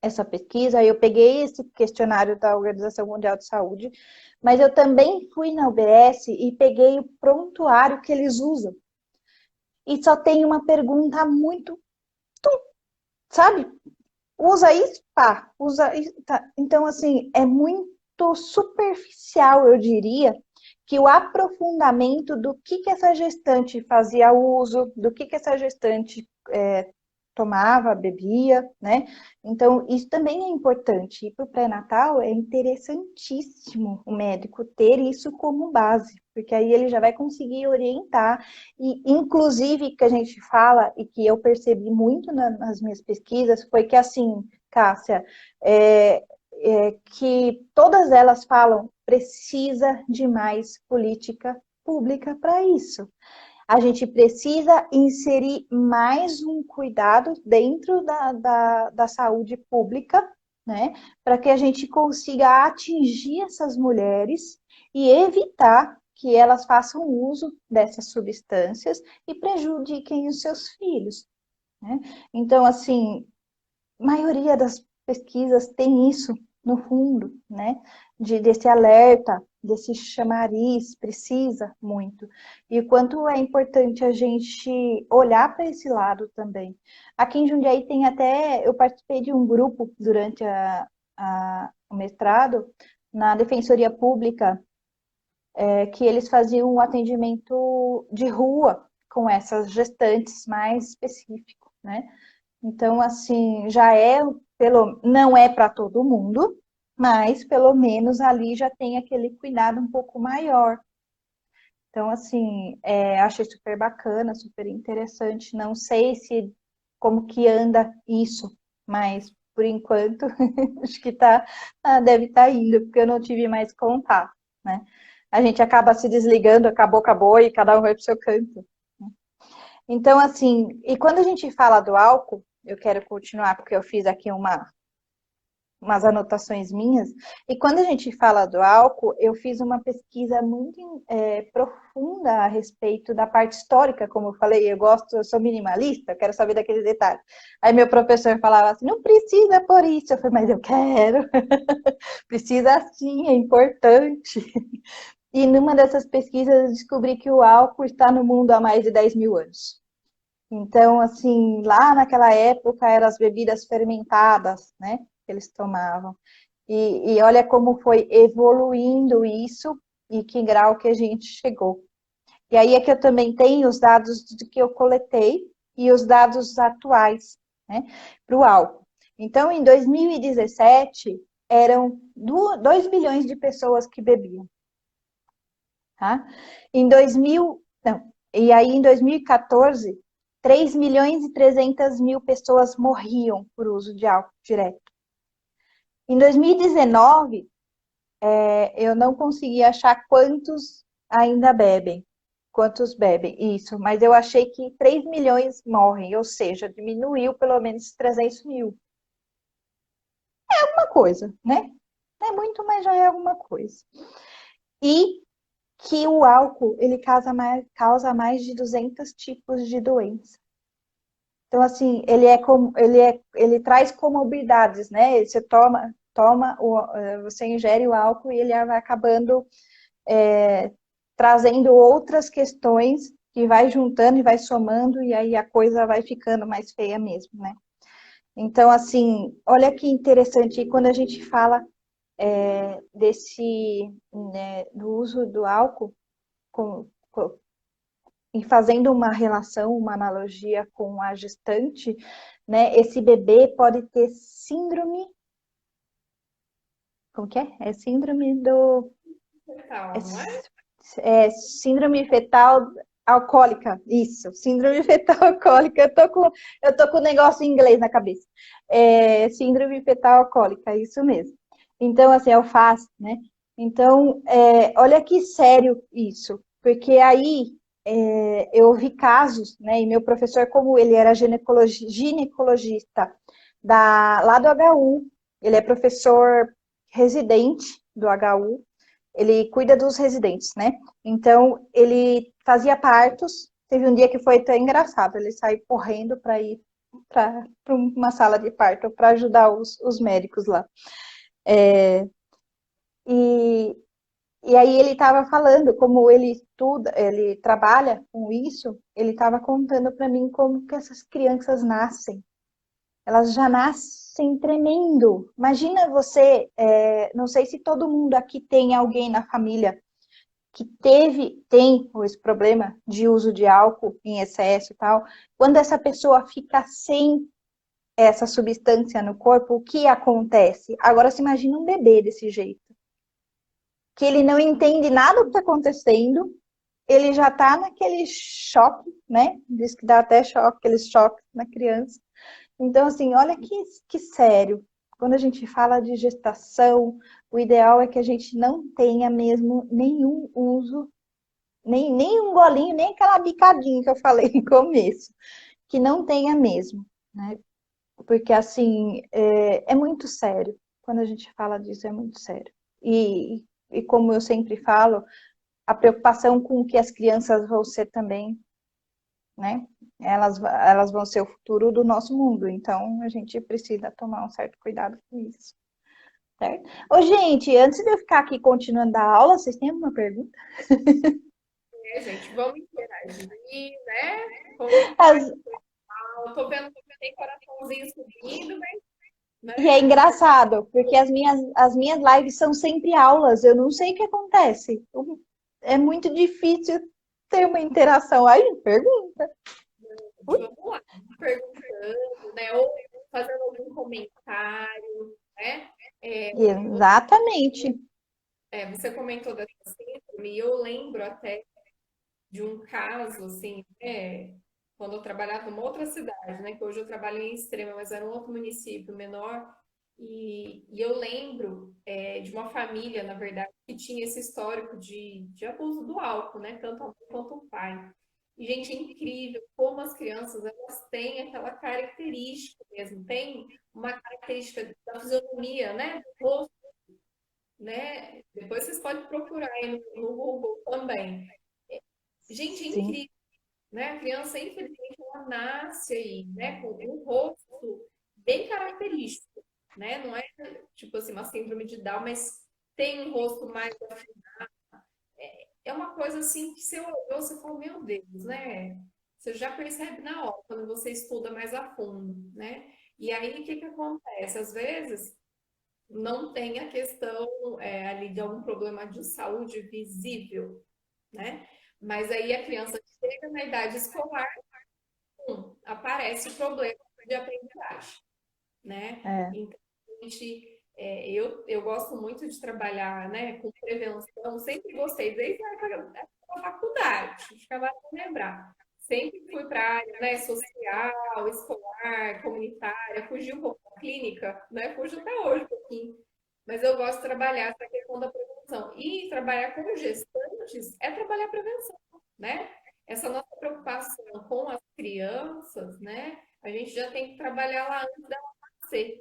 essa pesquisa, eu peguei esse questionário da Organização Mundial de Saúde, mas eu também fui na UBS e peguei o prontuário que eles usam. E só tem uma pergunta muito, sabe? Usa isso, pá, usa isso, tá. Então, assim, é muito superficial, eu diria, que o aprofundamento do que essa gestante fazia uso, do que essa gestante tomava, bebia, né? Então, isso também é importante. E para o pré-natal é interessantíssimo o médico ter isso como base, porque aí ele já vai conseguir orientar. E, inclusive, que a gente fala, e que eu percebi muito nas minhas pesquisas, foi que, assim, Cássia, que todas elas falam precisa de mais política pública para isso. A gente precisa inserir mais um cuidado dentro da saúde pública, né? Para que a gente consiga atingir essas mulheres e evitar que elas façam uso dessas substâncias e prejudiquem os seus filhos, né? Então, assim, a maioria das pesquisas tem isso no fundo, né? Desse alerta, desse chamariz, precisa muito. E o quanto é importante a gente olhar para esse lado também. Aqui em Jundiaí tem até, eu participei de um grupo durante o mestrado, na Defensoria Pública, que eles faziam um atendimento de rua com essas gestantes mais específico, né? Então, assim, já é não é para todo mundo, mas pelo menos ali já tem aquele cuidado um pouco maior. Então, assim, achei super bacana, super interessante. Não sei se como que anda isso, mas por enquanto acho que deve estar indo, porque eu não tive mais contato, né? A gente acaba se desligando, acabou, e cada um vai para o seu canto. Então, assim, e quando a gente fala do álcool, eu quero continuar, porque eu fiz aqui umas anotações minhas. E quando a gente fala do álcool, eu fiz uma pesquisa muito profunda a respeito da parte histórica, como eu falei, eu sou minimalista, eu quero saber daqueles detalhes. Aí meu professor falava assim, não precisa por isso. Eu falei, mas eu quero. Precisa sim, é importante. E numa dessas pesquisas eu descobri que o álcool está no mundo há mais de 10 mil anos. Então, assim, lá naquela época eram as bebidas fermentadas, né, que eles tomavam. E olha como foi evoluindo isso e que grau que a gente chegou. E aí é que eu também tenho os dados que eu coletei e os dados atuais, né, para o álcool. Então, em 2017, eram 2 bilhões de pessoas que bebiam. Tá? Em 2000, não, e aí em 2014, 3 milhões e 300 mil pessoas morriam por uso de álcool direto. Em 2019, eu não consegui achar quantos ainda bebem, quantos bebem, isso, mas eu achei que 3 milhões morrem, ou seja, diminuiu pelo menos 300 mil. É alguma coisa, né? Não é muito, mas já é alguma coisa. E que o álcool, ele causa mais de 200 tipos de doença. Então, assim, ele traz comorbidades, né? Você você ingere o álcool e ele vai acabando trazendo outras questões que vai juntando e vai somando e aí a coisa vai ficando mais feia mesmo, né? Então, assim, olha que interessante, quando a gente fala do uso do álcool, com, e fazendo uma relação, uma analogia com a gestante, né? Esse bebê pode ter síndrome, como que é? É síndrome do Fetal, não é? síndrome fetal alcoólica, isso, síndrome fetal alcoólica. Eu tô com o negócio em inglês na cabeça. Síndrome fetal alcoólica, isso mesmo. Então, assim, é o FAS, né? Então, olha que sério isso, porque aí eu vi casos, né? E meu professor, como ele era ginecologista lá do HU, ele é professor residente do HU, ele cuida dos residentes, né? Então, ele fazia partos. Teve um dia que foi até engraçado, ele saiu correndo para ir para uma sala de parto para ajudar os médicos lá. E, e aí ele estava falando, como ele estuda, ele trabalha com isso, ele estava contando para mim como que essas crianças nascem. Elas já nascem tremendo. Imagina você, não sei se todo mundo aqui tem alguém na família que tem esse problema de uso de álcool em excesso e tal, quando essa pessoa fica sem essa substância no corpo, o que acontece? Agora se imagina um bebê desse jeito, que ele não entende nada do que está acontecendo, ele já está naquele choque, né? Diz que dá até choque, aqueles choques na criança. Então, assim, olha que sério. Quando a gente fala de gestação, o ideal é que a gente não tenha mesmo nenhum uso, nem um golinho, nem aquela bicadinha que eu falei no começo, que não tenha mesmo, né? Porque, assim, é muito sério. Quando a gente fala disso, é muito sério. E como eu sempre falo, a preocupação com o que as crianças vão ser também, né? Elas vão ser o futuro do nosso mundo, então a gente precisa tomar um certo cuidado com isso, certo? Ô, gente, antes de eu ficar aqui continuando a aula, vocês têm alguma pergunta? Gente, vamos interagir, né? Como que tá? As- Eu tô vendo que tem coraçãozinho subindo, mas, E é né? engraçado, porque as minhas lives são sempre aulas, eu não sei o que acontece. É muito difícil ter uma interação. Aí, pergunta. Vamos lá, perguntando, né? Ou fazendo algum um comentário, né? Exatamente. Você comentou dessa síndrome, e eu lembro até de um caso, assim, quando eu trabalhava numa outra cidade, né? Que hoje eu trabalho em Extrema, mas era um outro município menor. E eu lembro de uma família, na verdade, que tinha esse histórico de abuso do álcool, né? Tanto a mãe quanto o pai. E, gente, é incrível como as crianças, elas têm aquela característica mesmo, tem uma característica da fisionomia, né? Do rosto, né? Depois vocês podem procurar aí no Google também. Gente, é Sim, incrível, né? A criança, infelizmente, ela nasce aí, né? Com um rosto bem característico, né? Não é tipo assim uma síndrome de Down, mas tem um rosto mais é uma coisa assim que você olhou, você fala, meu Deus, né? Você já percebe na hora, quando você estuda mais a fundo, né? E aí, o que que acontece? Às vezes, não tem a questão ali de algum problema de saúde visível, né? Mas aí a criança chega na idade escolar, aparece o problema de aprendizagem, né? é. Então, a gente, eu gosto muito de trabalhar, né, com prevenção, sempre gostei, desde a época da faculdade, acho que agora vou lembrar. Sempre fui para a área, né, social, escolar, comunitária, fugi um pouco da clínica, né, fujo até hoje um pouquinho, mas eu gosto de trabalhar essa questão da prevenção. E trabalhar com gestantes é trabalhar a prevenção, né? Essa nossa preocupação com as crianças, né? A gente já tem que trabalhar lá antes dela nascer.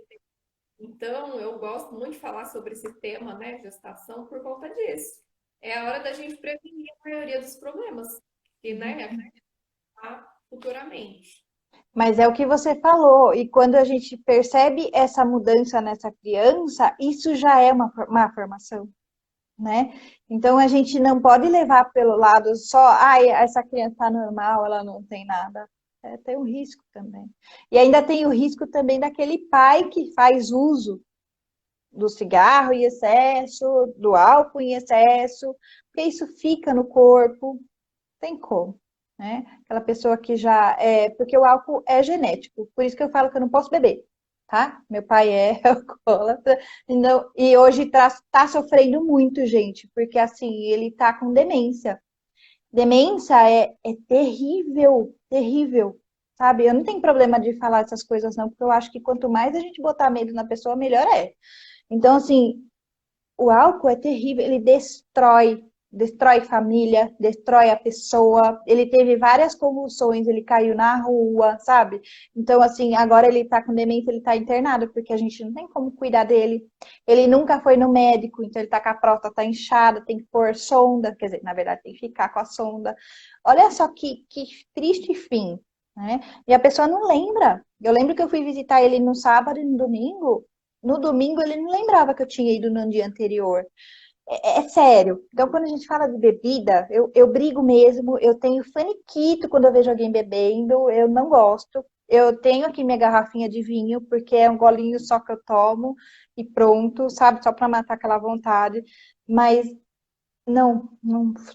Então, eu gosto muito de falar sobre esse tema, né, gestação, por conta disso. É a hora da gente prevenir a maioria dos problemas, que, né, acreditar futuramente. Mas é o que você falou, e quando a gente percebe essa mudança nessa criança, isso já é uma formação, né? Então a gente não pode levar pelo lado só, ai, essa criança está normal, ela não tem nada. Tem um risco também. E ainda tem o risco também daquele pai que faz uso do cigarro em excesso, do álcool em excesso, porque isso fica no corpo, tem como, né? Aquela pessoa que já é, porque o álcool é genético, por isso que eu falo que eu não posso beber, tá? Meu pai é alcoólatra, então, e hoje tá sofrendo muito, gente, porque assim, ele tá com demência. Demência é terrível, terrível, sabe? Eu não tenho problema de falar essas coisas, não, porque eu acho que quanto mais a gente botar medo na pessoa, melhor é. Então, assim, o álcool é terrível, ele destrói família, destrói a pessoa. Ele teve várias convulsões, ele caiu na rua, sabe? Então, assim, agora ele tá com demência, ele tá internado, porque a gente não tem como cuidar dele. Ele nunca foi no médico, então ele tá com a próstata inchada, tem que pôr sonda, quer dizer, na verdade tem que ficar com a sonda. Olha só que triste fim, né? E a pessoa não lembra. Eu lembro que eu fui visitar ele no sábado e no domingo. No domingo ele não lembrava que eu tinha ido no dia anterior. É sério. Então, quando a gente fala de bebida, eu brigo mesmo. Eu tenho faniquito quando eu vejo alguém bebendo. Eu não gosto. Eu tenho aqui minha garrafinha de vinho, porque é um golinho só que eu tomo e pronto, sabe? Só para matar aquela vontade. Mas não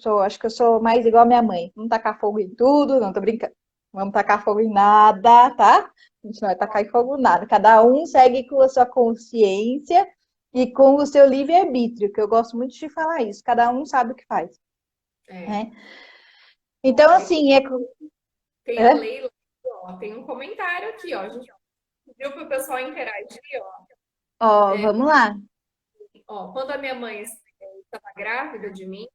sou. Acho que eu sou mais igual a minha mãe. Não tacar fogo em tudo, não tô brincando. Não vamos tacar fogo em nada, tá? A gente não vai tacar fogo em nada. Cada um segue com a sua consciência e com o seu livre-arbítrio, que eu gosto muito de falar isso. Cada um sabe o que faz, É. né? Então, Olha, assim, tem a é? Leila, ó, tem um comentário aqui, ó. A gente pediu para o pessoal interagir, ó. Ó, vamos lá. Ó, quando a minha mãe estava grávida de mim,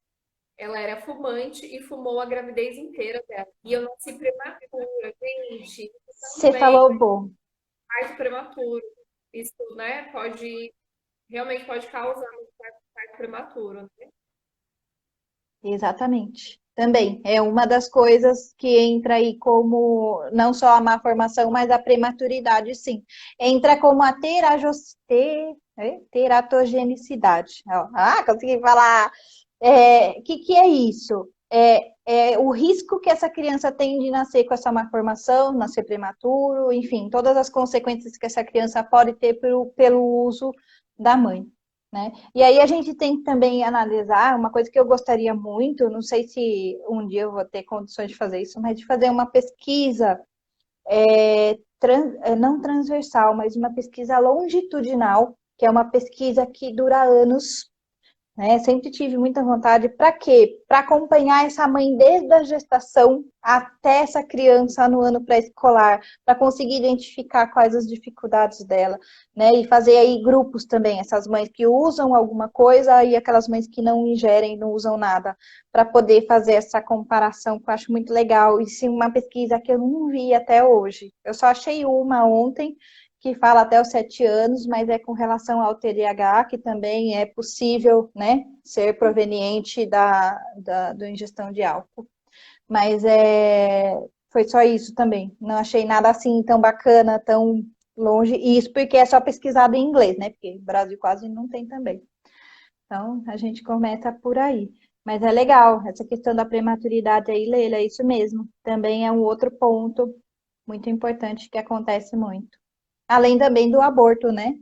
ela era fumante e fumou a gravidez inteira dela. E eu nasci prematura, gente. Isso Você também, falou bom. parto prematuro. Isso, né, realmente pode causar um parto prematuro, né? Exatamente. Também é uma das coisas que entra aí como não só a má formação, mas a prematuridade, sim. Entra como a teratogenicidade. Ó, consegui falar. Que é isso? É o risco que essa criança tem de nascer com essa má formação, nascer prematuro, enfim, todas as consequências que essa criança pode ter pelo uso da mãe, né? E aí a gente tem que também analisar uma coisa que eu gostaria muito, não sei se um dia eu vou ter condições de fazer isso, mas de fazer uma pesquisa não transversal, mas uma pesquisa longitudinal, que é uma pesquisa que dura anos, né? Sempre tive muita vontade. Para quê? Para acompanhar essa mãe desde a gestação até essa criança no ano pré-escolar, para conseguir identificar quais as dificuldades dela, né? E fazer aí grupos também, essas mães que usam alguma coisa e aquelas mães que não ingerem, não usam nada, para poder fazer essa comparação, que eu acho muito legal. E sim, uma pesquisa que eu não vi até hoje. Eu só achei uma ontem, que fala até os 7 anos, mas é com relação ao TDAH, que também é possível, né, ser proveniente da ingestão de álcool. Mas foi só isso também. Não achei nada assim tão bacana, tão longe. E isso porque é só pesquisado em inglês, né? Porque o Brasil quase não tem também. Então, a gente começa por aí. Mas é legal, essa questão da prematuridade aí, Leila, é isso mesmo. Também é um outro ponto muito importante que acontece muito. Além também do aborto, né?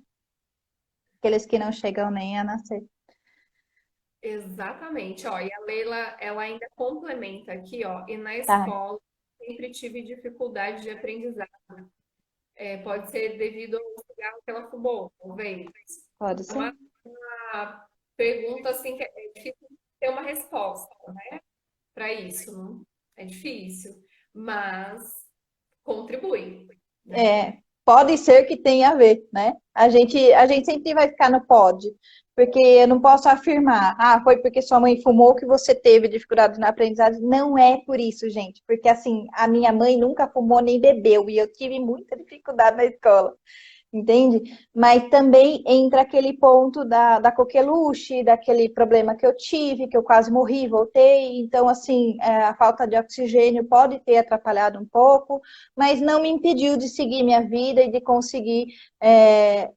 Aqueles que não chegam nem a nascer. Exatamente, ó, e a Leila, ela ainda complementa aqui, ó, e na Tá, escola sempre tive dificuldade de aprendizado. Pode ser devido ao cigarro que ela fumou, talvez. pode É ser? uma pergunta, assim, que é difícil ter uma resposta, né, para isso, não? É difícil, mas contribui, né? É, pode ser que tenha a ver, né? A gente sempre vai ficar no pode, porque eu não posso afirmar, foi porque sua mãe fumou que você teve dificuldade na aprendizagem. Não é por isso, gente, porque assim, a minha mãe nunca fumou nem bebeu e eu tive muita dificuldade na escola. Entende? Mas também entra aquele ponto da coqueluche, daquele problema que eu tive, que eu quase morri, voltei. Então, assim, a falta de oxigênio pode ter atrapalhado um pouco, mas não me impediu de seguir minha vida e de conseguir é,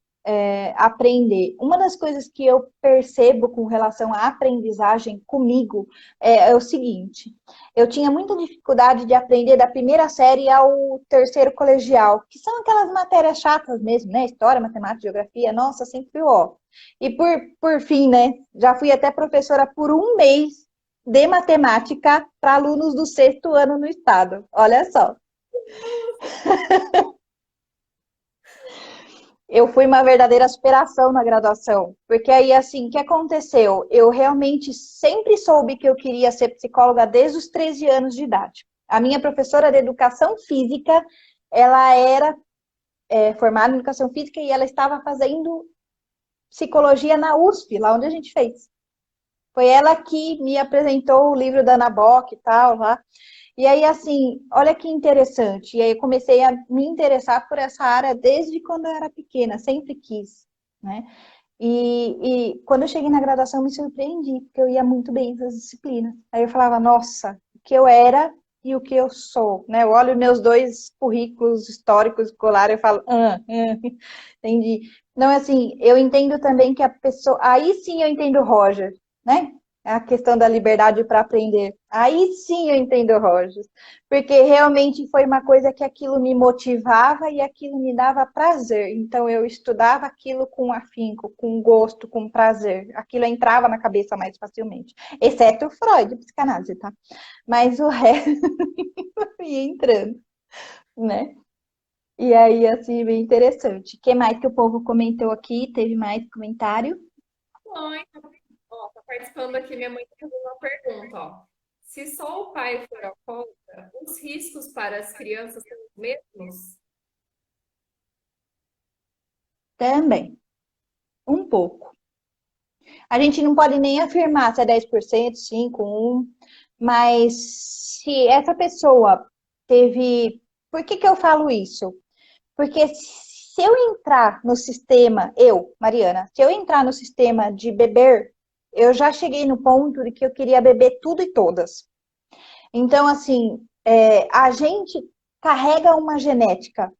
aprender. Uma das coisas que eu percebo com relação à aprendizagem comigo é o seguinte: eu tinha muita dificuldade de aprender da primeira série ao terceiro colegial, que são aquelas matérias chatas mesmo, né? História, matemática, geografia, nossa, sempre ó. E por fim, né? Já fui até professora por um mês de matemática para alunos do sexto ano no estado. Olha só. Eu fui uma verdadeira superação na graduação, porque aí, assim, o que aconteceu? Eu realmente sempre soube que eu queria ser psicóloga desde os 13 anos de idade. A minha professora de educação física, ela era formada em educação física e ela estava fazendo psicologia na USP, lá onde a gente fez. Foi ela que me apresentou o livro da Ana Bock e tal, lá. E aí, assim, olha que interessante. E aí eu comecei a me interessar por essa área desde quando eu era pequena, sempre quis, né? E quando eu cheguei na graduação, eu me surpreendi, porque eu ia muito bem nessas disciplinas. Aí eu falava, nossa, o que eu era e o que eu sou, né? Eu olho meus dois currículos históricos escolares e falo, entendi. Não, assim, eu entendo também que a pessoa. Aí sim eu entendo o Roger, né? A questão da liberdade para aprender. Aí sim eu entendo o Roger. Porque realmente foi uma coisa que aquilo me motivava e aquilo me dava prazer. Então eu estudava aquilo com afinco, com gosto, com prazer. Aquilo entrava na cabeça mais facilmente. Exceto o Freud, psicanálise, tá? Mas o resto ia entrando, né? E aí, assim, bem interessante. O que mais que o povo comentou aqui? Teve mais comentário? Mãe, ó, tá participando aqui, minha mãe fez uma pergunta, ó. Se só o pai for alcoólatra, os riscos para as crianças são os mesmos? Também, um pouco. A gente não pode nem afirmar se é 10%, 5, 1, mas se essa pessoa teve. Por que que eu falo isso? Porque se eu entrar no sistema, eu, Mariana, se eu entrar no sistema de beber, eu já cheguei no ponto de que eu queria beber tudo e todas. Então, assim, a gente carrega uma genética.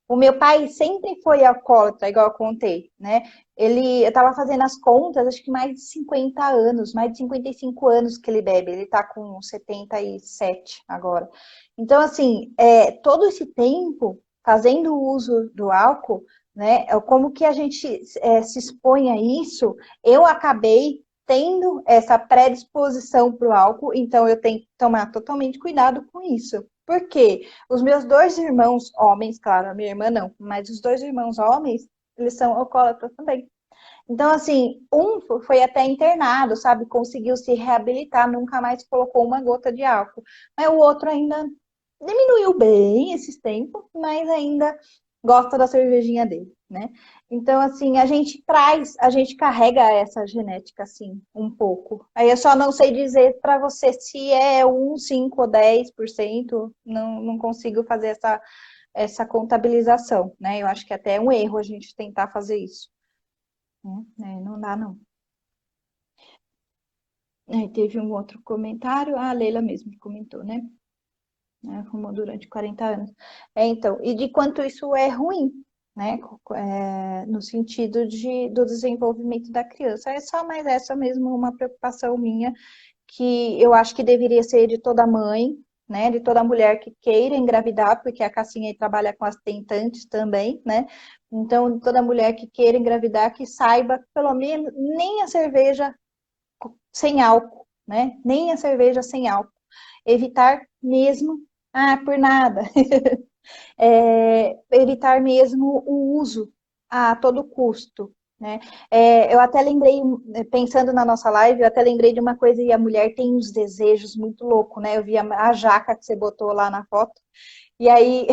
O meu pai sempre foi alcoólatra, igual eu contei, né? Eu estava fazendo as contas, acho que mais de 50 anos, mais de 55 anos que ele bebe. Ele está com 77 agora. Então, assim, todo esse tempo fazendo uso do álcool, né? Como que a gente se expõe a isso? Eu acabei tendo essa predisposição para o álcool, então eu tenho que tomar totalmente cuidado com isso. Porque os meus dois irmãos homens, claro, a minha irmã não, mas os dois irmãos homens, eles são alcoólatras também. Então, assim, um foi até internado, sabe? Conseguiu se reabilitar, nunca mais colocou uma gota de álcool. Mas o outro ainda diminuiu bem esses tempos, mas ainda gosta da cervejinha dele, né? Então, assim, a gente traz, a gente carrega essa genética, assim, um pouco. Aí eu só não sei dizer para você se é 1, 5 ou 10%, não consigo fazer essa contabilização, né? Eu acho que até é um erro a gente tentar fazer isso, né? Não dá, não. Aí teve um outro comentário, a Leila mesmo que comentou, né? Fumou durante 40 anos. Então, e de quanto isso é ruim, né? No sentido do desenvolvimento da criança. É só mais essa mesmo uma preocupação minha, que eu acho que deveria ser de toda mãe, né? De toda mulher que queira engravidar, porque a Cassinha aí trabalha com as tentantes também, né? Então, toda mulher que queira engravidar, que saiba, pelo menos, nem a cerveja sem álcool, né? Nem a cerveja sem álcool. Evitar mesmo, por nada. Evitar mesmo o uso a todo custo, né? Eu até lembrei, pensando na nossa live, eu até lembrei de uma coisa, e a mulher tem uns desejos muito loucos, né? Eu vi a jaca que você botou lá na foto, e aí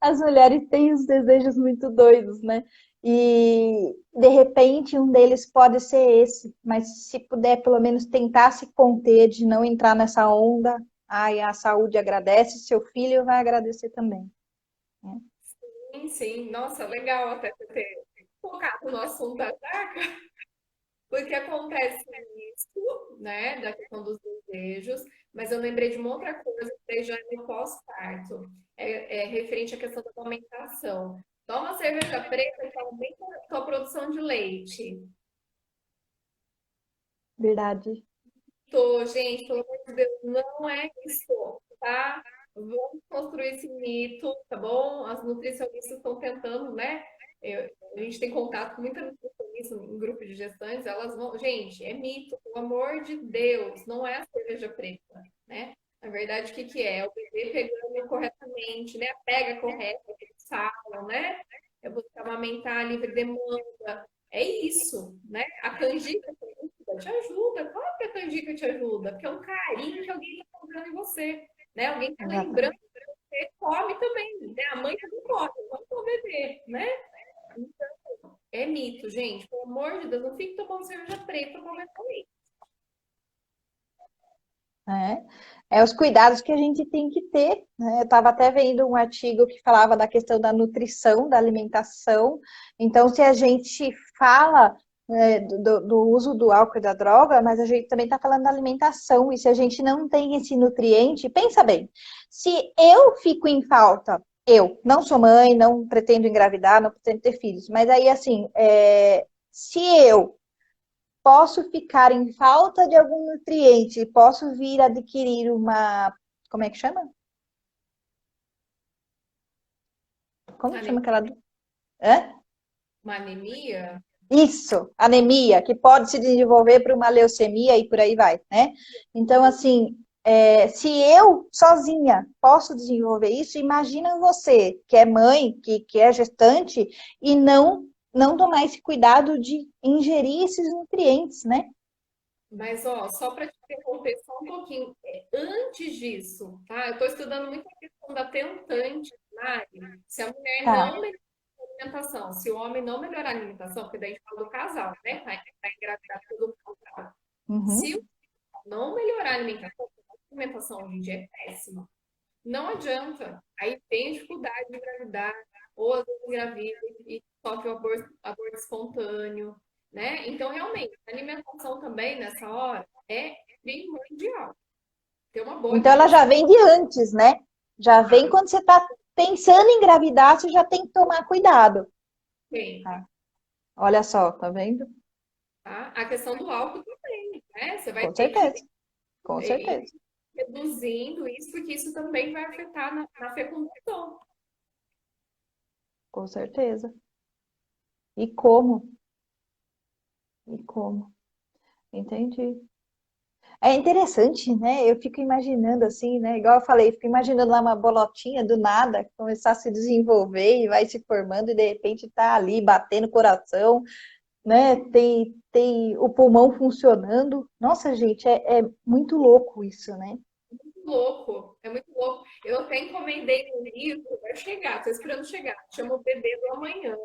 as mulheres têm uns desejos muito doidos, né? E de repente um deles pode ser esse, mas se puder pelo menos tentar se conter de não entrar nessa onda, ai, a saúde agradece, seu filho vai agradecer também, né? Sim, sim. Nossa, legal até você ter focado no assunto da jaca, porque acontece isso, né, da questão dos desejos, mas eu lembrei de uma outra coisa que daí já é no pós-parto, é referente à questão da amamentação. Toma cerveja preta que aumenta a tua produção de leite. Verdade. Tô, gente, pelo amor de Deus, não é isso, tá? Vamos construir esse mito, tá bom? As nutricionistas estão tentando, né? A gente tem contato com muita nutricionista em grupo de gestantes, elas vão. Gente, é mito, pelo amor de Deus, não é a cerveja preta, né? Na verdade, o que que é? É o bebê pegando corretamente, né? A pega correta, que eles falam, né? É você amamentar livre demanda. É isso, né? A canjica te ajuda. Claro que a canjica te ajuda, porque é um carinho que alguém está cobrando em você, né? Alguém está lembrando Exatamente. que você come também, né? A mãe também come, vamos o bebê, né? Então, é mito, gente. Pelo amor de Deus, não fique tomando cerveja preta para aumentar o leite. Né? Os cuidados que a gente tem que ter, né? Eu estava até vendo um artigo que falava da questão da nutrição, da alimentação. Então, se a gente fala, do uso do álcool e da droga, mas a gente também está falando da alimentação, e se a gente não tem esse nutriente, pensa bem, se eu fico em falta, eu não sou mãe, não pretendo engravidar, não pretendo ter filhos, mas aí assim, se eu posso ficar em falta de algum nutriente, posso vir adquirir uma, como é que chama? Como que chama aquela? Hã? Uma anemia? Isso, anemia, que pode se desenvolver para uma leucemia e por aí vai, né? Então, assim, se eu sozinha posso desenvolver isso, imagina você, que é mãe, que é gestante, e não tomar esse cuidado de ingerir esses nutrientes, né? Mas, ó, só para te interromper só um pouquinho, antes disso, tá? Eu estou estudando muito a questão da tentante, Mari. Se a mulher Tá. não melhorar a alimentação, se o homem não melhorar a alimentação, porque daí a gente fala do casal, né? Vai engravidar todo casal. Se o Uhum. não melhorar a alimentação, porque a alimentação hoje em dia é péssima, não adianta. Aí tem dificuldade de engravidar, ou às vezes engravida e sofre o aborto espontâneo, né? Então, realmente, a alimentação também, nessa hora, é primordial. Ter uma boa Então ela alimentação. já vem de antes, né? Já Ah, vem quando você está pensando em engravidar, você já tem que tomar cuidado. bem, Tá? Olha só, tá vendo? tá? A questão do álcool também, né? Você vai Com ter que certeza, com ir certeza, reduzindo isso, porque isso também vai afetar na fecundação. com certeza. E como? E como? Entendi. É interessante, né? Eu fico imaginando assim, né? Igual eu falei, fico imaginando lá uma bolotinha do nada começar a se desenvolver e vai se formando e de repente tá ali batendo o coração, né? Tem o pulmão funcionando. Nossa, gente, é muito louco isso, né? Louco, é muito louco. Eu até encomendei um livro, vai chegar, tô esperando chegar. Chama O Bebê do Amanhã.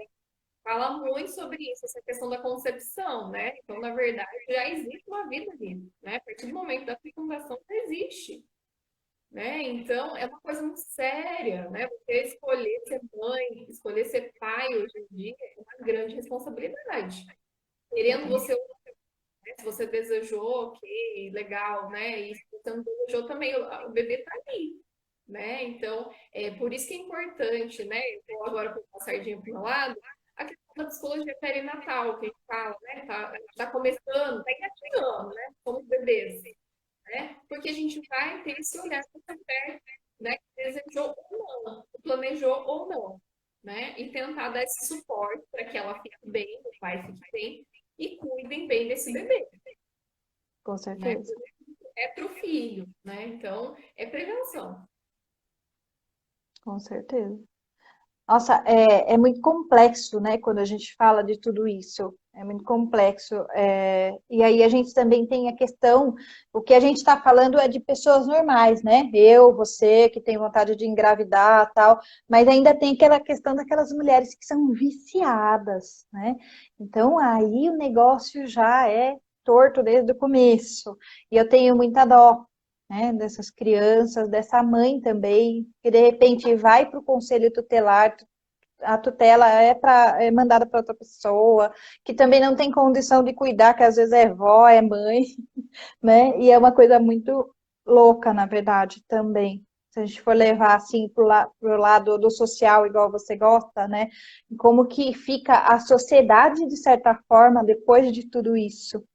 Fala muito sobre isso, essa questão da concepção, né? Então, na verdade, já existe uma vida ali, né? A partir do momento da fecundação, já existe, né? Então, é uma coisa muito séria, né? Você escolher ser mãe, escolher ser pai hoje em dia é uma grande responsabilidade. Querendo você, né? Se você desejou, ok, legal, né? E se você não desejou também, o bebê tá ali, né? Então, é por isso que é importante, né? Eu vou agora com a sardinha para o lado, a questão da psicologia perinatal, que a gente fala, né? Tá começando, tá engatinhando, né? Como bebês, né? Porque a gente vai ter esse olhar para perto, né? Que desejou ou não, que planejou ou não, né? E tentar dar esse suporte para que ela fique bem, o pai fique bem e cuidem bem desse bebê, Com né? certeza. É para o filho, né? Então, é prevenção. Com certeza. Nossa, é muito complexo, né, quando a gente fala de tudo isso. É muito complexo. E aí a gente também tem a questão, o que a gente está falando é de pessoas normais, né? Eu, você, que tem vontade de engravidar, tal, mas ainda tem aquela questão daquelas mulheres que são viciadas, né? Então aí o negócio já é torto desde o começo. E eu tenho muita dó, né, dessas crianças, dessa mãe também, que de repente vai para o conselho tutelar, a tutela é mandada para outra pessoa, que também não tem condição de cuidar, que às vezes é vó, é mãe, né? E é uma coisa muito louca, na verdade, também. Se a gente for levar assim para o lado do social, igual você gosta, né? Como que fica a sociedade, de certa forma, depois de tudo isso,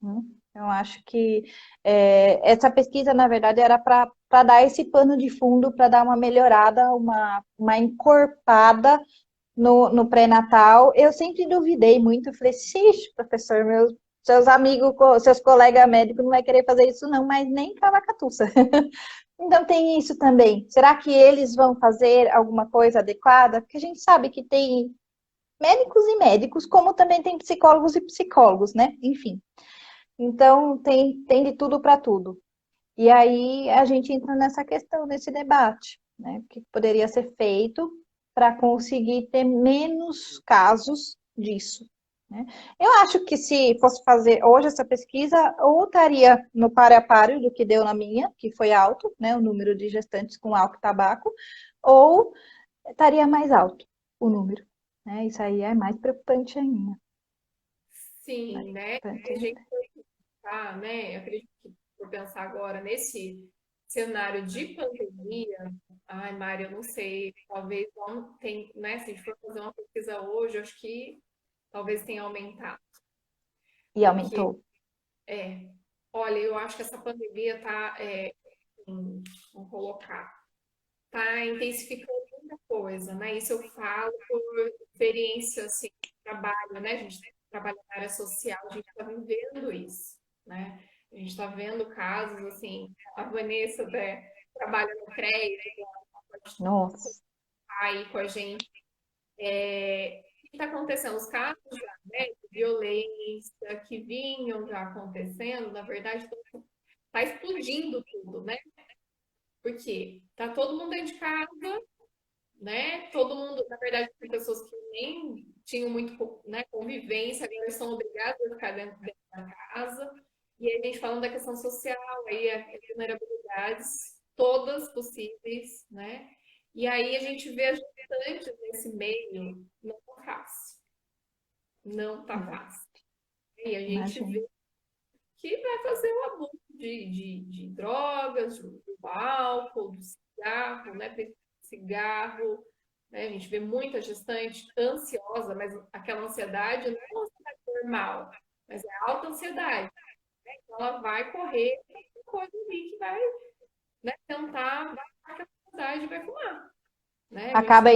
né? Eu acho que essa pesquisa, na verdade, era para dar esse pano de fundo, para dar uma melhorada, uma encorpada no pré-natal. Eu sempre duvidei muito, eu falei, xixi, professor, seus amigos, seus colegas médicos não vai querer fazer isso não, mas nem cavacatuça. Então tem isso também. Será que eles vão fazer alguma coisa adequada? Porque a gente sabe que tem médicos e médicos, como também tem psicólogos e psicólogos, né? Enfim. Então, tem de tudo para tudo. E aí a gente entra nessa questão, nesse debate, né? O que poderia ser feito para conseguir ter menos casos disso, né? Eu acho que se fosse fazer hoje essa pesquisa, ou estaria no páreo a páreo do que deu na minha, que foi alto, né? O número de gestantes com álcool e tabaco, ou estaria mais alto o número, né? Isso aí é mais preocupante ainda. Mais Sim, né? preocupante A gente ainda. tá, né? Eu acredito que por pensar agora nesse cenário de pandemia, ai, Mari, eu não sei, talvez não tem, né? Se a gente for fazer uma pesquisa hoje, eu acho que talvez tenha aumentado, E porque aumentou. olha, eu acho que essa pandemia tá, vamos colocar, tá intensificando muita coisa, né? Isso eu falo por experiência, assim, de trabalho, né? A gente trabalha na área social, a gente está vivendo isso, né? A gente está vendo casos, assim, a Vanessa, né, trabalha no CREA, Nossa. aí com a gente. O que está acontecendo? Os casos já, né, de violência que vinham já acontecendo, na verdade, está explodindo tudo, né? Porque tá todo mundo dentro de casa, né? Todo mundo, na verdade, tem pessoas que nem tinham muito, né, convivência, agora são obrigadas a ficar dentro da casa. E aí a gente falando da questão social, aí as vulnerabilidades todas possíveis, né? E aí a gente vê as gestantes nesse meio, não tá fácil. Não tá Não, fácil. E a gente imagina. vê que vai fazer o abuso de drogas, do álcool, do cigarro, né? Cigarro, né? A gente vê muita gestante ansiosa, mas aquela ansiedade não é uma ansiedade normal, mas é alta ansiedade. Então ela vai correr com coisa ali que vai, né, tentar dar aquela ansiedade e vai fumar, né? A gente Acaba,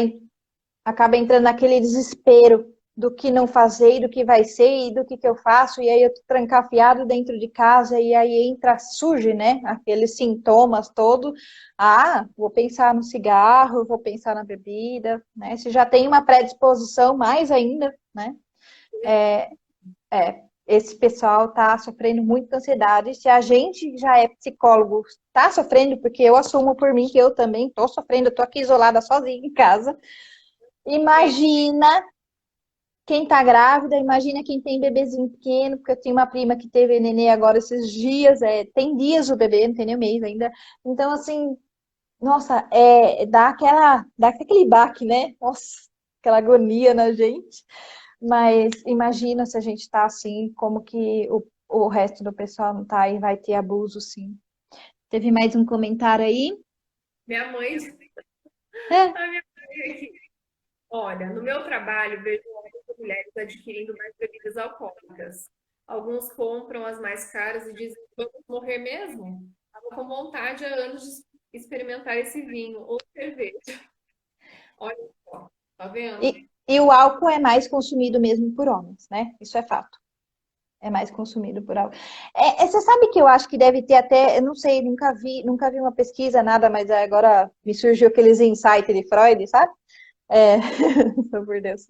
acaba entrando naquele desespero, do que não fazer, e do que vai ser, e do que eu faço, e aí eu tô trancafiado dentro de casa, e aí surge, né, aqueles sintomas todos. Ah, vou pensar no cigarro, vou pensar na bebida, né? Se já tem uma predisposição, mais ainda, né? Esse pessoal tá sofrendo muito com ansiedade. Se a gente já é psicólogo, tá sofrendo, porque eu assumo por mim que eu também tô sofrendo, eu tô aqui isolada sozinha em casa. Imagina quem tá grávida, imagina quem tem bebezinho pequeno, porque eu tenho uma prima que teve nenê agora esses dias, tem dias o bebê, não tem nem um mês ainda. Então, assim, nossa, dá aquele baque, né? Nossa, aquela agonia na gente. Mas imagina se a gente tá assim, como que o resto do pessoal não tá e vai ter abuso, sim. Teve mais um comentário aí? Minha mãe, É. a minha mãe aqui. Olha, no meu trabalho, vejo muitas mulheres adquirindo mais bebidas alcoólicas. Alguns compram as mais caras e dizem, vamos morrer mesmo? Estava com vontade há anos de experimentar esse vinho ou cerveja. Olha só, tá vendo? E o álcool é mais consumido mesmo por homens, né? Isso é fato. É mais consumido por álcool. Você sabe que eu acho que deve ter até, eu não sei, nunca vi uma pesquisa, nada, mas agora me surgiu aqueles insights de Freud, sabe? É, por Deus.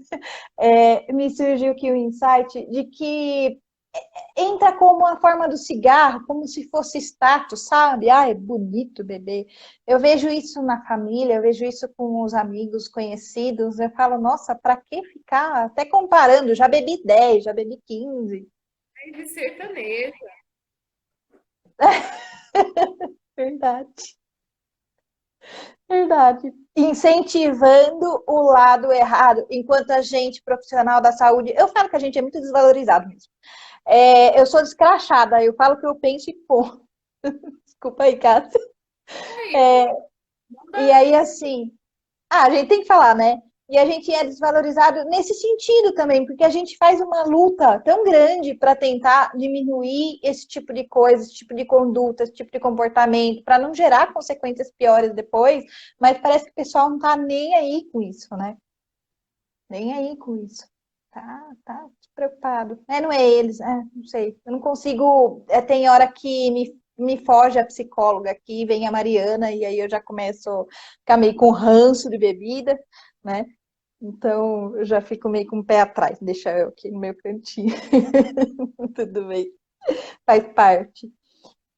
Me surgiu aqui o insight de que entra como a forma do cigarro, como se fosse status, sabe? Ah, é bonito beber. Eu vejo isso na família, eu vejo isso com os amigos conhecidos. Eu falo, nossa, para que ficar até comparando? Já bebi 10, já bebi 15. É de sertaneja. Verdade, verdade. Incentivando o lado errado, enquanto a gente, profissional da saúde, eu falo que a gente é muito desvalorizado mesmo. Eu sou descrachada, eu falo o que eu penso e pô. Desculpa aí, Cássio. Aí, E aí, assim, a gente tem que falar, né? E a gente é desvalorizado nesse sentido também, porque a gente faz uma luta tão grande para tentar diminuir esse tipo de coisa, esse tipo de conduta, esse tipo de comportamento, para não gerar consequências piores depois, mas parece que o pessoal não tá nem aí com isso, né? Nem aí com isso. Tá despreocupado. Não é eles, não sei. Eu não consigo. Tem hora que me foge a psicóloga aqui, vem a Mariana, e aí eu já começo a ficar meio com ranço de bebida, né? Então eu já fico meio com o pé atrás, deixa eu aqui no meu cantinho. Tudo bem, faz parte.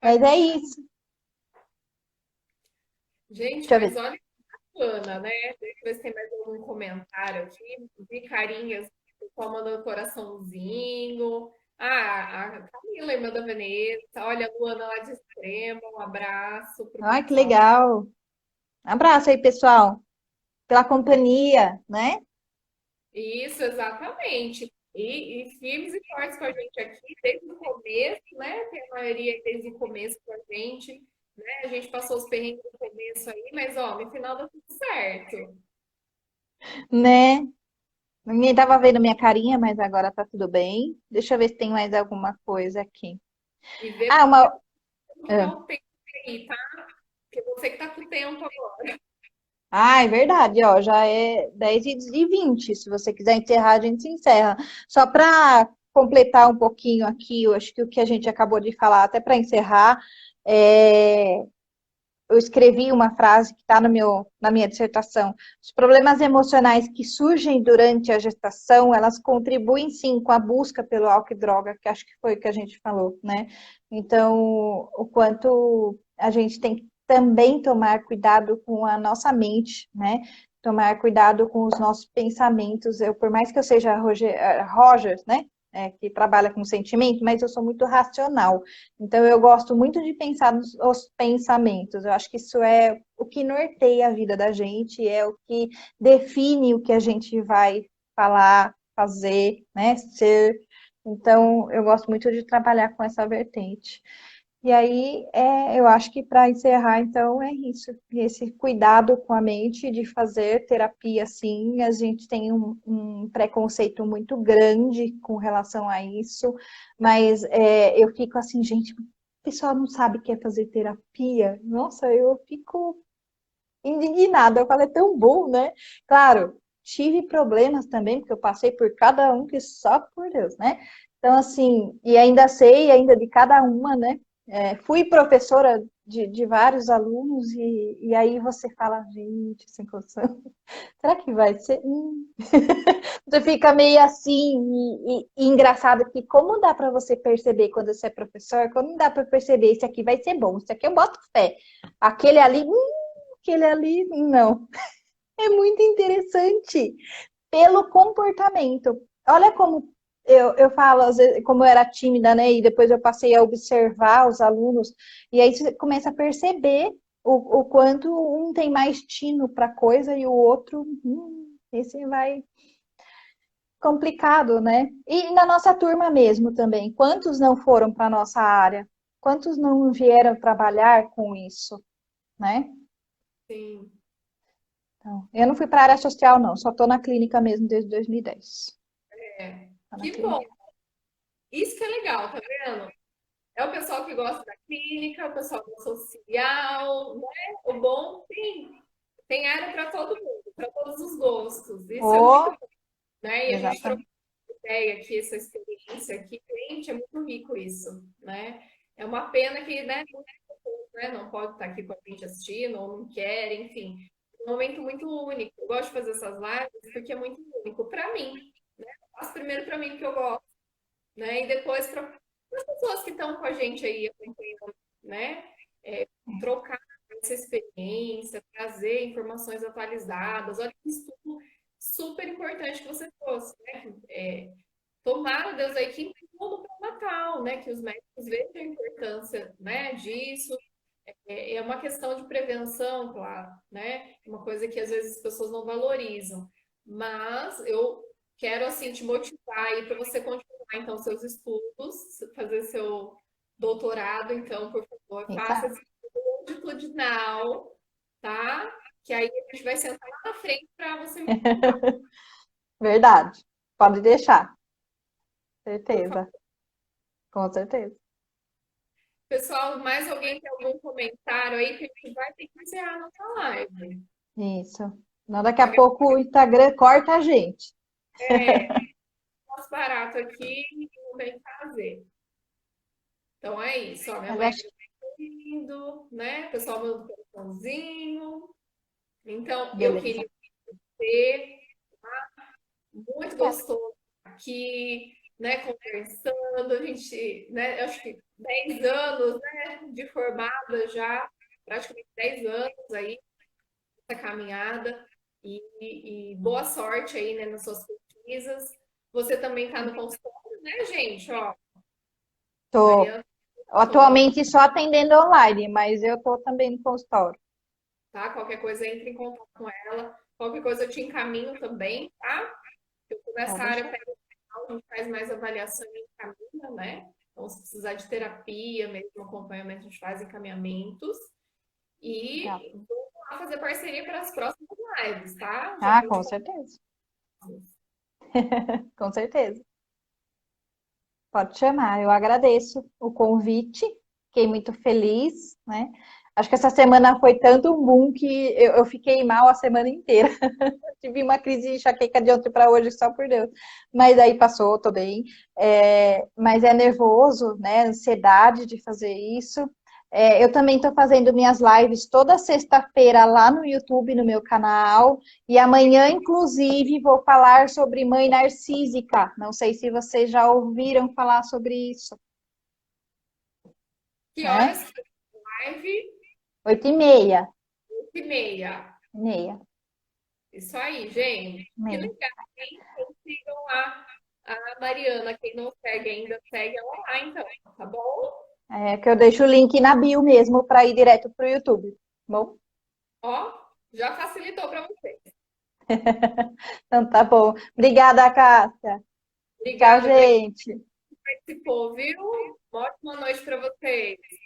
Mas é isso. gente, Deixa eu mas ver. olha que bacana, né? Deixa eu ver se tem mais algum comentário aqui. Vi carinhas, o pessoal mandando coraçãozinho. Ah, a Camila, irmã da Vanessa. Olha, a Luana lá de Extrema. Um abraço pro Ai, que pessoal. legal. Abraço aí, pessoal, pela companhia, né? Isso, exatamente. E firmes e fortes com a gente aqui desde o começo, né? Tem a maioria aí desde o começo com a gente, né? A gente passou os perrengues no começo aí, mas ó, no final deu tudo certo. Né? Ninguém tava vendo minha carinha, mas agora tá tudo bem. Deixa eu ver se tem mais alguma coisa aqui. E vê Ah, uma. como que tá ah, o tempo aí, tá? Porque você que tá com o tempo agora. é verdade, ó, já é 10h20. Se você quiser encerrar, a gente encerra. Só para completar um pouquinho aqui, eu acho que o que a gente acabou de falar, até para encerrar, é, eu escrevi uma frase que está no na minha dissertação. Os problemas emocionais que surgem durante a gestação, elas contribuem sim com a busca pelo álcool e droga, que acho que foi o que a gente falou, né? Então, o quanto a gente tem que também tomar cuidado com a nossa mente, né? Tomar cuidado com os nossos pensamentos. Por mais que eu seja Rogers, né? Que trabalha com sentimento, mas eu sou muito racional. Então, eu gosto muito de pensar nos pensamentos. Eu acho que isso é o que norteia a vida da gente, é o que define o que a gente vai falar, fazer, né, ser. Então, eu gosto muito de trabalhar com essa vertente. E aí, eu acho que para encerrar, então, é isso. Esse cuidado com a mente de fazer terapia, sim. A gente tem um preconceito muito grande com relação a isso, mas eu fico assim, gente, o pessoal não sabe o que é fazer terapia. Nossa, eu fico indignada. Eu falo, é tão bom, né? Claro. tive problemas também, porque eu passei por cada um que só por Deus, né? Então, assim, e ainda sei ainda de cada uma, né? Fui professora de vários alunos, e aí você fala, gente, sem condição, será que vai ser? Você fica meio assim, e engraçado que como dá para você perceber quando você é professor, quando dá para perceber, esse aqui vai ser bom, esse aqui eu boto fé, aquele ali, não. É muito interessante pelo comportamento. Olha como eu falo, às vezes, como eu era tímida, né? E depois eu passei a observar os alunos, e aí você começa a perceber o quanto um tem mais tino para coisa e o outro, esse vai complicado, né? E na nossa turma mesmo também, quantos não foram para a nossa área? Quantos não vieram trabalhar com isso, né? Sim. Então, eu não fui para a área social, não, só estou na clínica mesmo desde 2010. É. Tô na Que bom. clínica. Isso que é legal, tá vendo? É o pessoal que gosta da clínica, o pessoal do social, né? O bom tem área para todo mundo, para todos os gostos. Isso é muito Oh, bom, né? E a gente trocou exatamente. ideia aqui, essa experiência aqui, gente, é muito rico isso, né? É uma pena que, né, não pode estar aqui com a gente assistindo, ou não quer, enfim. É um momento muito único. Eu gosto de fazer essas lives porque é muito único para mim. Eu faço primeiro para mim que eu gosto, né? E depois para as pessoas que estão com a gente aí acompanhando, né? É, trocar essa experiência, trazer informações atualizadas. Olha que estudo super importante que você trouxe, né? Tomara, Deus aí, que tudo para o Natal, né? Que os médicos vejam a importância, né, disso. É uma questão de prevenção, claro, né? Uma coisa que às vezes as pessoas não valorizam. Mas eu quero, assim, te motivar aí para você continuar, então, seus estudos, fazer seu doutorado, então, por favor, faça Exato. esse estudo longitudinal, tá? Que aí a gente vai sentar lá na frente para você me contar, Verdade. Pode deixar. por favor. Certeza. Com certeza. Pessoal, mais alguém tem algum comentário aí que a gente vai ter que encerrar a nossa live? Isso. Não, daqui a pouco o Instagram corta a gente. É, nosso barato aqui não tem o que fazer. Então é isso, ó, minha Mas mãe acho está indo, né? O pessoal mandando coraçãozinho. Então, eu beleza. queria ter muito Obrigada. gostoso aqui, né? Conversando, a gente, né? Eu acho que 10 anos, né? De formada já, praticamente 10 anos aí, essa caminhada. E boa sorte aí, né, nas suas pesquisas. Você também está no consultório, né, gente? Ó, Tô Mariana, tô, atualmente só atendendo online, mas eu tô também no consultório. tá? Qualquer coisa, entre em contato com ela. Qualquer coisa eu te encaminho também, tá? Eu tô nessa Pode área deixar. periodontal, a gente faz mais avaliação e encaminha, né? Então, se precisar de terapia, mesmo acompanhamento, a gente faz encaminhamentos. Legal. E vou lá fazer parceria para as próximas lives, tá? Já Ah, vou te com falar. certeza. Com certeza. Pode chamar. Eu agradeço o convite. Fiquei muito feliz, né? Acho que essa semana foi tanto um boom que eu fiquei mal a semana inteira. Tive uma crise de enxaqueca de ontem para hoje, só por Deus. Mas aí passou, tô bem. Mas é nervoso, né? Ansiedade de fazer isso. Eu também estou fazendo minhas lives toda sexta-feira lá no YouTube, no meu canal. E amanhã, inclusive, vou falar sobre mãe narcísica. Não sei se vocês já ouviram falar sobre isso, Que né? horas que é a live? 8h30. 8h30. 8h30. Isso aí, gente. Que 8h30. legal, hein? Então, sigam lá a Mariana. Quem não segue ainda, segue ela lá, então, tá bom? Que eu deixo o link na bio mesmo para ir direto para o YouTube. Bom, Ó, já facilitou para você. então tá bom. Obrigada, Cássia. Tchau, Obrigada por gente. participar, viu? Uma ótima noite para vocês. Tchau,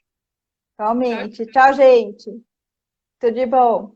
Igualmente. Tchau, gente. Tudo de bom.